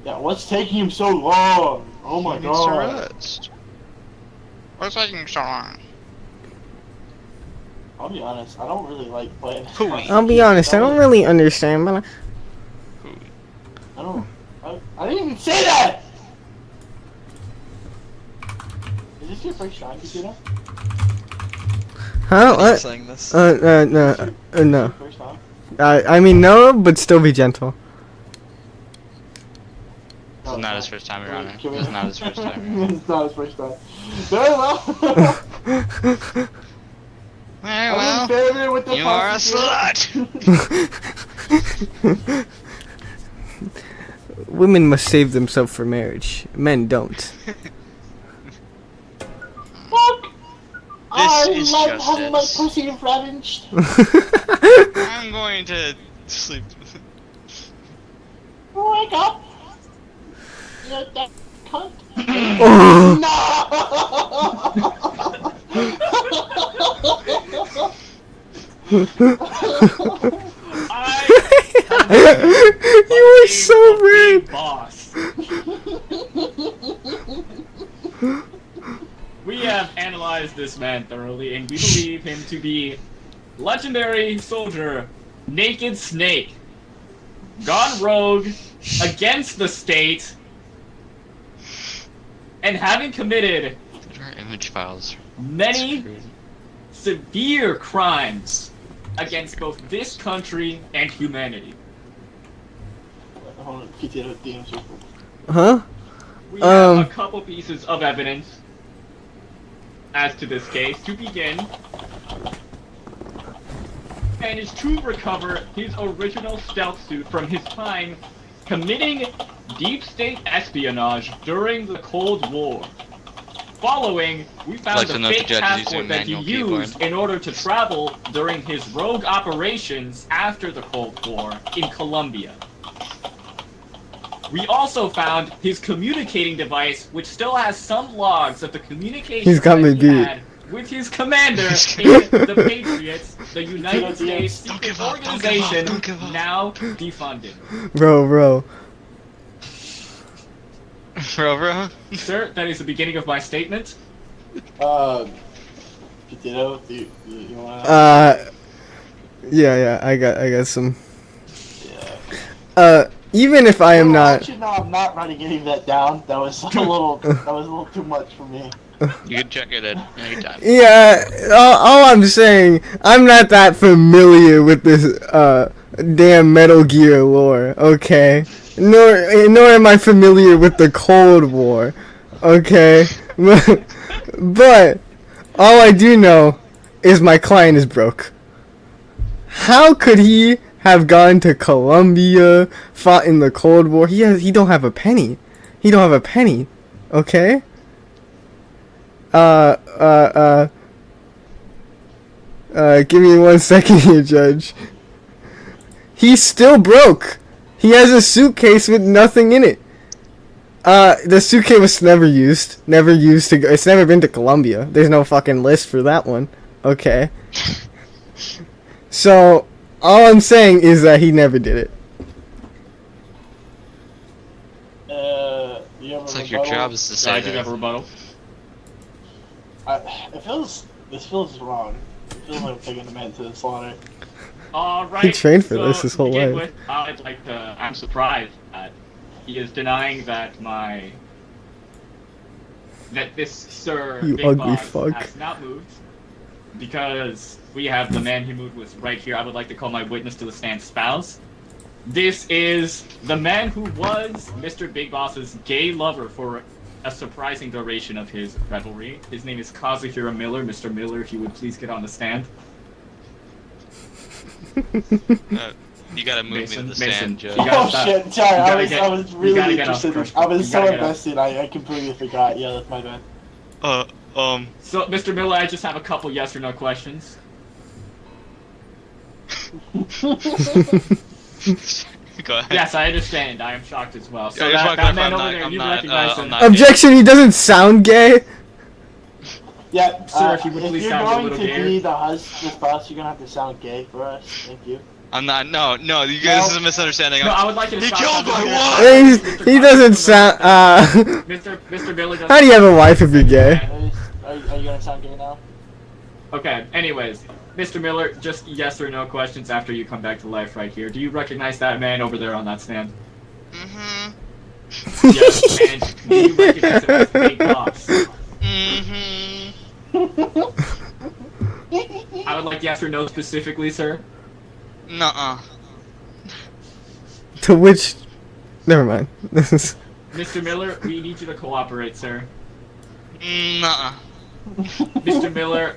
Yeah, what's taking him so long? Oh my He needs to god. rest. What's taking so long? I'll be honest, I don't really like playing. Hooey. I'll be honest, I don't really understand, but I didn't even say that! Is this your first time, Katito? huh? You're What? saying this. No. First time? I mean, no, but still be gentle. This is not his first time, Your Honor. Can we- This is not his first time. It's not his first time. Very well. Very I'm in favor with the you are a prosecutor. slut! Women must save themselves for marriage. Men don't. Fuck! I is like having my justice. pussy ravaged. I'm going to sleep. Wake up! You that cunt. You were so Big bad. boss. We have analyzed this man thoroughly, and we believe him to be legendary soldier, Naked Snake, gone rogue against the state, and having committed Our image files. many severe crimes against both this country and humanity. Hold on, Katito, DMs real quick. Huh? We have a couple pieces of evidence as to this case. To begin, managed to recover his original stealth suit from his time committing deep state espionage during the Cold War. Following, we found Like to the note the fake judge is passport using that he manual keyboard. used in order to travel during his rogue operations after the Cold War in Colombia. We also found his communicating device, which still has some logs of the communication He's got me that he beat. had with his commander in the Patriots, the United States Don't secret give up, don't give up, organization, don't give up. now defunded. Bro. Bro. Sir, that is the beginning of my statement. Katito, do you wanna? Yeah, I got some. Yeah. Even if I am not. Actually, no, I'm not writing any of that down. That was a little too much for me. You can check it in anytime. Yeah, all I'm saying, I'm not that familiar with this, damn Metal Gear lore, okay? Nor am I familiar with the Cold War, okay? But, all I do know is my client is broke. How could he have gone to Colombia, fought in the Cold War? He don't have a penny. He don't have a penny, okay? Give me 1 second here, Judge. He's still broke. He has a suitcase with nothing in it. The suitcase was never used. Never used to go. It's never been to Colombia. There's no fucking list for that one. Okay. So, all I'm saying is that he never did it. You have It's a like your rebuttal? job is to I say do have a that. rebuttal. This feels wrong. It feels like I'm taking the man to the slaughter. All right. He trained for so this his to whole begin life. with, I'd like to. I'm surprised that he is denying that this Sir You Big ugly Boss fuck. has not moved, because we have the man he moved with right here. I would like to call my witness to the stand spouse. This is the man who was Mr. Big Boss's gay lover for a surprising duration of his revelry. His name is Kazuhiro Miller. Mr. Miller, if you would please get on the stand. You gotta move me to the Mason, stand, you Judge. gotta Oh stop. shit, sorry, You gotta I get- was you really gotta get off interested. the I was you so gotta get off. invested, I completely forgot. Yeah, that's my bad. So, Mr. Miller, I just have a couple yes or no questions. Go ahead. Yes, I understand. I am shocked as well. So Yeah, I just that wanna man clarify, over there, I'm you not, recognize I'm him. not- Objection, he doesn't sound gay. Yeah, Sir, if you would please you're sound a going little to gayer. be the spouse, you're gonna have to sound gay for us. Thank you. I'm not. No, you guys. This is a misunderstanding. No, I would like you to He stop killed sounding my weird. wife! He doesn't sound, Mr. Miller doesn't. how do you have a wife if you're gay? Are you gonna sound gay now? Okay, anyways, Mr. Miller, just yes or no questions after you come back to life right here. Do you recognize that man over there on that stand? Mm-hmm. Yes, and do you recognize him as Big Boss? Mm-hmm. I would like yes or no specifically, sir. Nuh-uh. To which, never mind. This is, Mr. Miller, we need you to cooperate, sir. Nuh-uh. Mr. Miller,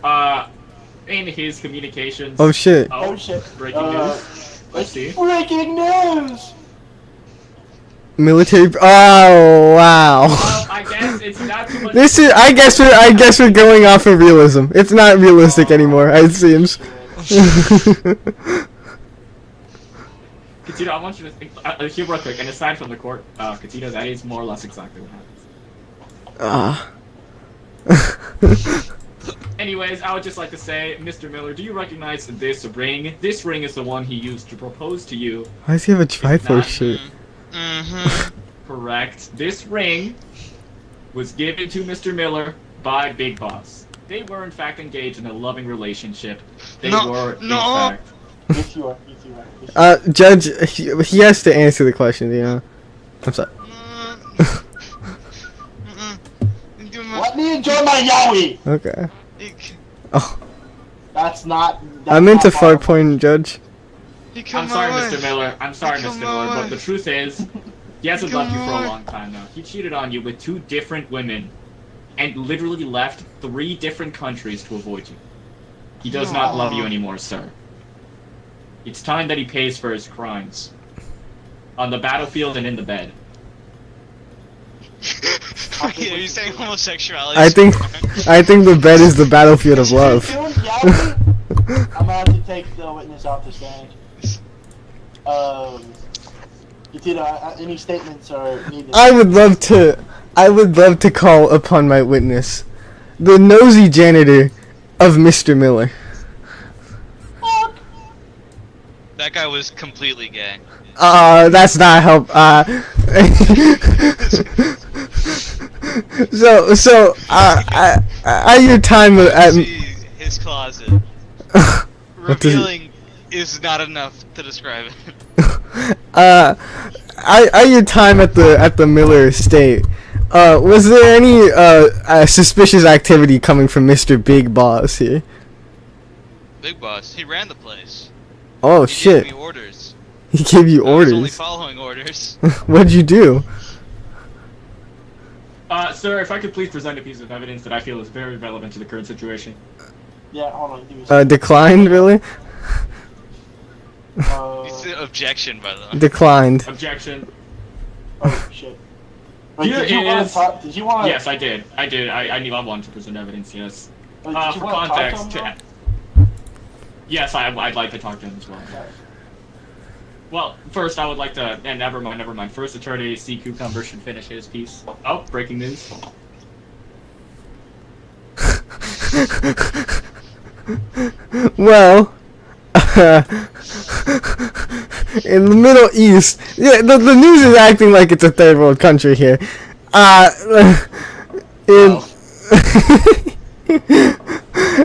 in his communications. oh shit. Oh shit. Breaking news. Let's see. Breaking news! Military, oh wow. Well, I guess it's not too much. This is, I guess we're going off of realism. It's not realistic anymore, it seems. Katito, I want you to think, here real quick, and aside from the court, Katito, that is more or less exactly what happens. Anyways, I would just like to say, Mr. Miller, do you recognize this ring? This ring is the one he used to propose to you. Why does he have a not- Triforce shirt? Mm-hmm. Correct. This ring was given to Mr. Miller by Big Boss. They were in fact engaged in a loving relationship. They No, were in no. fact. Yes, you are. Yes, you are. Yes, you are. Judge, he has to answer the question, you know? I'm sorry. Let me enjoy my yaoi! Okay. Oh, That's not. I'm into not fart possible. pointing, Judge. I'm sorry, Mr. Miller. I'm sorry, Mr. Miller, but the truth is, he hasn't loved you for a long time now. He cheated on you with 2 different women, and literally left 3 different countries to avoid you. He does not love you anymore, sir. It's time that he pays for his crimes. On the battlefield and in the bed. Wait, are you saying homosexuality? I is think the bed is the battlefield of Doing love. yaoi? I'm gonna have to take the witness off the stand. Any statements are needed. I would love to call upon my witness, the nosy janitor of Mr. Miller. That guy was completely gay. That's not help. At your time at See his closet. What does it- Revealing is not enough to describe it. at your time at the Miller estate, was there any suspicious activity coming from Mr. Big Boss here? Big Boss, he ran the place. Oh He shit, gave me orders. he gave you I was only orders. following orders. What'd you do? Sir, if I could please present a piece of evidence that I feel is very relevant to the current situation. Yeah, hold on. Give me a second. Declined, really? It's an objection, by the way. Declined. Objection. Oh shit. Wait, Here did you want is- to talk? Did you want? Yes, I did. I knew I wanted to present evidence, yes. Did For you want context, to talk to him? yes, I'd like to talk to him as well. Well, first I would like to, and never mind. First, attorney C. Cucumber should finish his piece. Oh, breaking news. Well, in the Middle East, yeah, the news is acting like it's a third world country here. In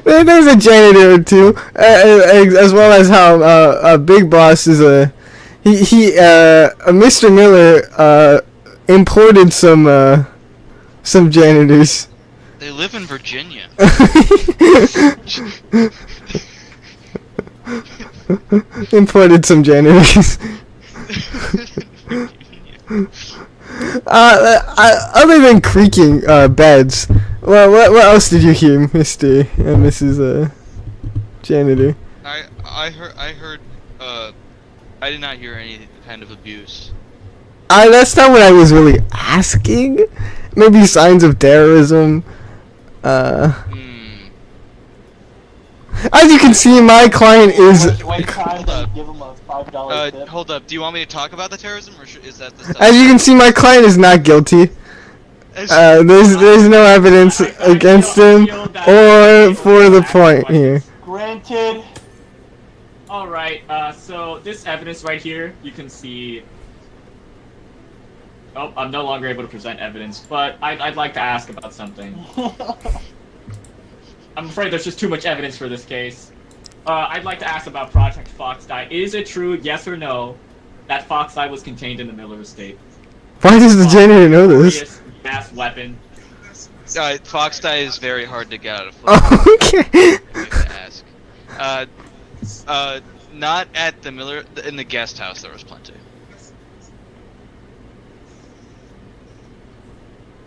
There's a janitor or two, as well as how Big Boss is Mr. Miller imported some janitors. They live in Virginia. Imported some janitors. Other than creaking beds, well, what else did you hear, Mr. and Mrs. Janitor? I heard I did not hear any kind of abuse. That's not what I was really asking. Maybe signs of terrorism. As you can see, my client is. Wait time to give him a $5 tip. Hold up. Do you want me to talk about the terrorism, or is that the stuff? As you can see, my client is not guilty. There's no evidence against him or for the point here. Granted. Alright, so this evidence right here, you can see... Oh, I'm no longer able to present evidence, but I'd like to ask about something. I'm afraid there's just too much evidence for this case. I'd like to ask about Project Foxdie. Is it true, yes or no, that Foxdie was contained in the Miller estate? Why does the janitor know this? Notorious gas weapon. Foxdie is very hard to get out of. Okay. To ask. Not at the Miller. In the guest house, there was plenty.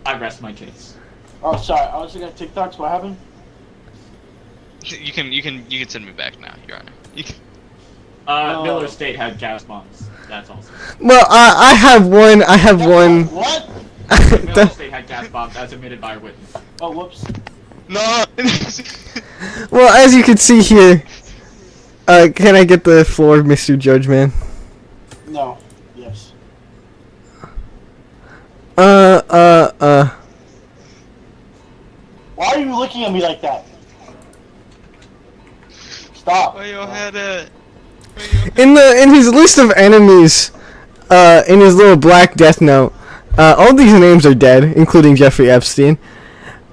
I rest my case. Oh, sorry. I was looking at TikToks. What happened? You can send me back now, Your Honor. You can... Miller Estate had gas bombs. That's also. Well, I have one. What? Miller Estate had gas bombs, as admitted by a witness. Oh, whoops. No. Well, as you can see here, can I get the floor, Mr. Judge Man? No. Yes. Why are you looking at me like that? Stop. In his list of enemies, in his little black death note, all these names are dead, including Jeffrey Epstein.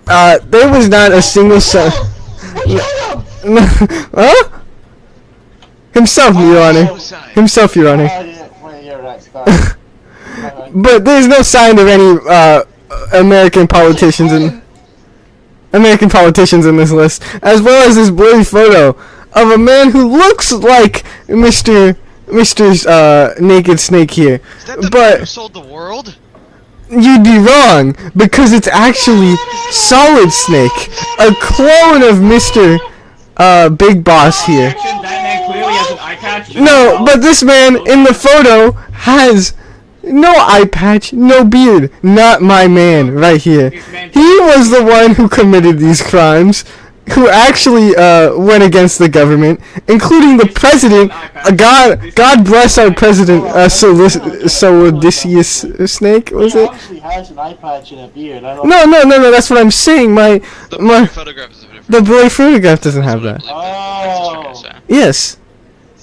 There was not a single son. Huh? Himself, Your Honor. Himself, Your Honor. Yeah, wait, you're right. Sorry. But there's no sign of any American politicians in this list, as well as this blurry photo of a man who looks like Mr. Naked Snake here. Is that the man But who sold the world? you'd be wrong, because it's actually Solid Snake, a clone of Mr. Big Boss here. That man clearly has an eye patch. No, but this man in the photo has no eye patch, no beard. Not my man right here. He was the one who committed these crimes, who actually went against the government, including the president. God bless our president, Solidicious Snake, was He it? obviously has an eye patch and a beard. I don't No, that's what I'm saying. The photograph is a different. The blurry photograph doesn't have that. Oh. Yes.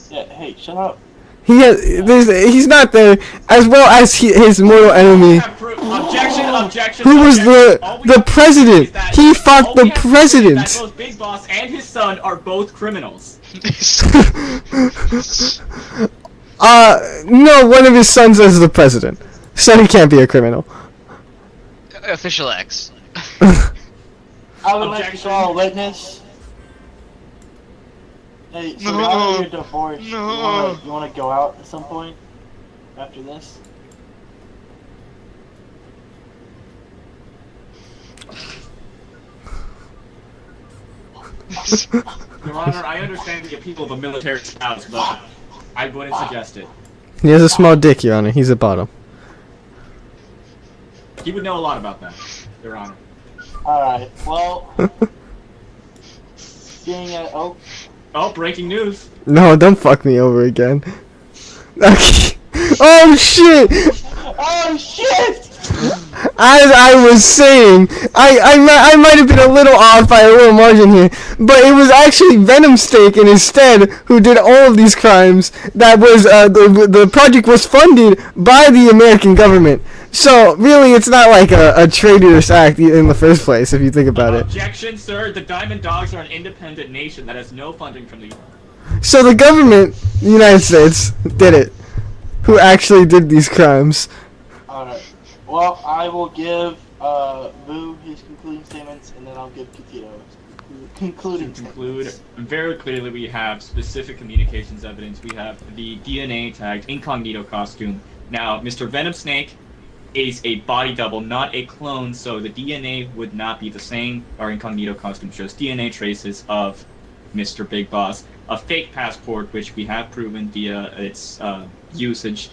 Yeah, hey, shut up. He's not there, as well as his mortal enemy, Objection. who was the president. He fought the That president. both Big Boss and his son are both criminals. No, one of his sons is the president, so he can't be a criminal. Official X. I would like to call a witness. Hey, so now that you're divorced, No. you wanna go out at some point after this? Your Honor, I understand the appeal of a military spouse, but I wouldn't suggest it. He has a small dick, Your Honor. He's a bottom. He would know a lot about that, Your Honor. Alright, well... being at... Oh, Breaking news. No, don't fuck me over again. Okay. Oh shit! oh shit! As I was saying, I might have been a little off by a little margin here, but it was actually Venom Steak and instead who did all of these crimes. That was the project was funded by the American government. So really, it's not like a traitorous act in the first place, if you think about it. Objection, sir. The Diamond Dogs are an independent nation that has no funding from the. So the government, the United States, did it. Who actually did these crimes? Alright. Well, I will give Vu his concluding statements, and then I'll give Katito his concluding To conclude, statements. very clearly we have specific communications evidence. We have the DNA tagged incognito costume. Now, Mr. Venom Snake is a body double, not a clone, so the DNA would not be the same. Our incognito costume shows DNA traces of Mr. Big Boss. A fake passport, which we have proven via its usage,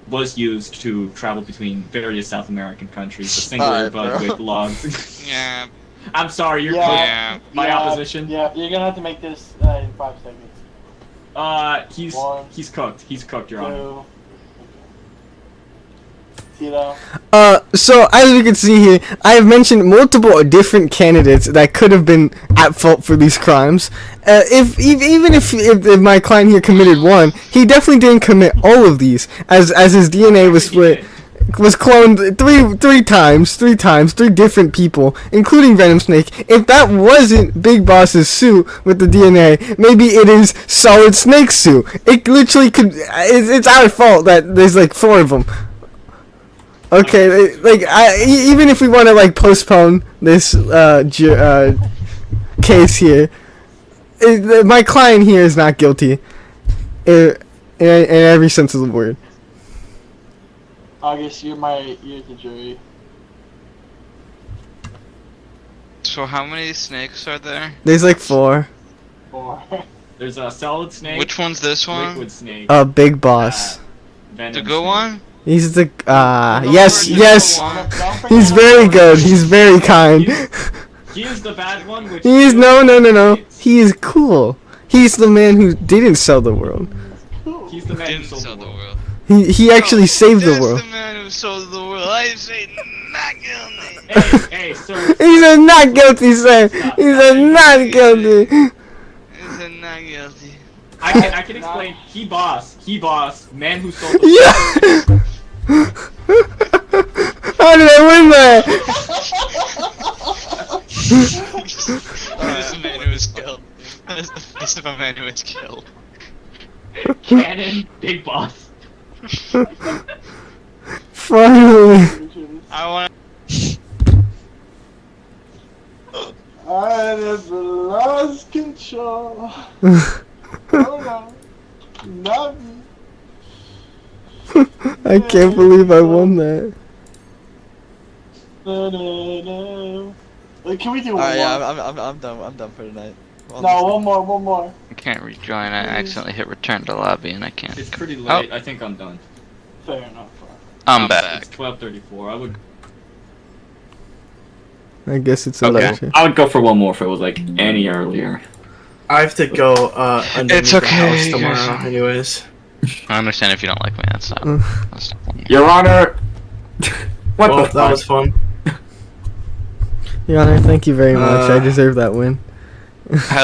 was used to travel between various South American countries. A single Alright, earbud bro. with logs. Yeah. I'm sorry, you're Yeah. close. My opposition. Yeah, you're gonna have to make this in 5 seconds. He's cooked. He's cooked, Your Honor. 2. Tito. So as you can see here, I have mentioned multiple different candidates that could have been at fault for these crimes. Even if my client here committed one, he definitely didn't commit all of these, as his DNA was split, was cloned three times, three different people, including Venom Snake. If that wasn't Big Boss's suit with the DNA, maybe it is Solid Snake's suit. It literally could. It's our fault that there's like 4 of them. Okay, even if we want to like postpone this case here, my client here is not guilty, in every sense of the word. August, you're the jury. So how many snakes are there? There's like 4. 4. There's a Solid Snake. Which one's this one? Liquid Snake. Big Boss. Venom The good Snake. one? He's the No, yes, the yes. good one. Don't forget He's very good. He's very kind. He's the bad one. Which He's no. He is cool. He's the man who didn't sell the world. He's the man who Didn't sold sell the the world. world. He actually saved the That's world. the man who sold the world. I say not guilty. Hey, sir. He said not guilty, sir. He said not guilty. He said not guilty. I can explain. He boss, man who sold the world. Yeah. How did I win that? That's the man who was killed. That's the face of a man who was killed. Cannon, Big Boss. Finally. I want. I have lost control. Oh no. Not me. I can't believe I won that. Can we do one Alright, more? yeah, I'm done. I'm done for tonight. No, one more. I can't rejoin. I accidentally hit return to lobby and I can't. It's pretty late. I think I'm done. Fair enough. I'm back. It's 12:34. I would. I guess it's a Okay. lecture. I would go for one more if it was like any earlier. I have to go underneath It's the okay, house tomorrow, yes. anyways. I understand if you don't like me. That's not. That's not funny. Your Honor. What Well, the that fuck? was fun. Your Honor, thank you very much. I deserve that win. Highlight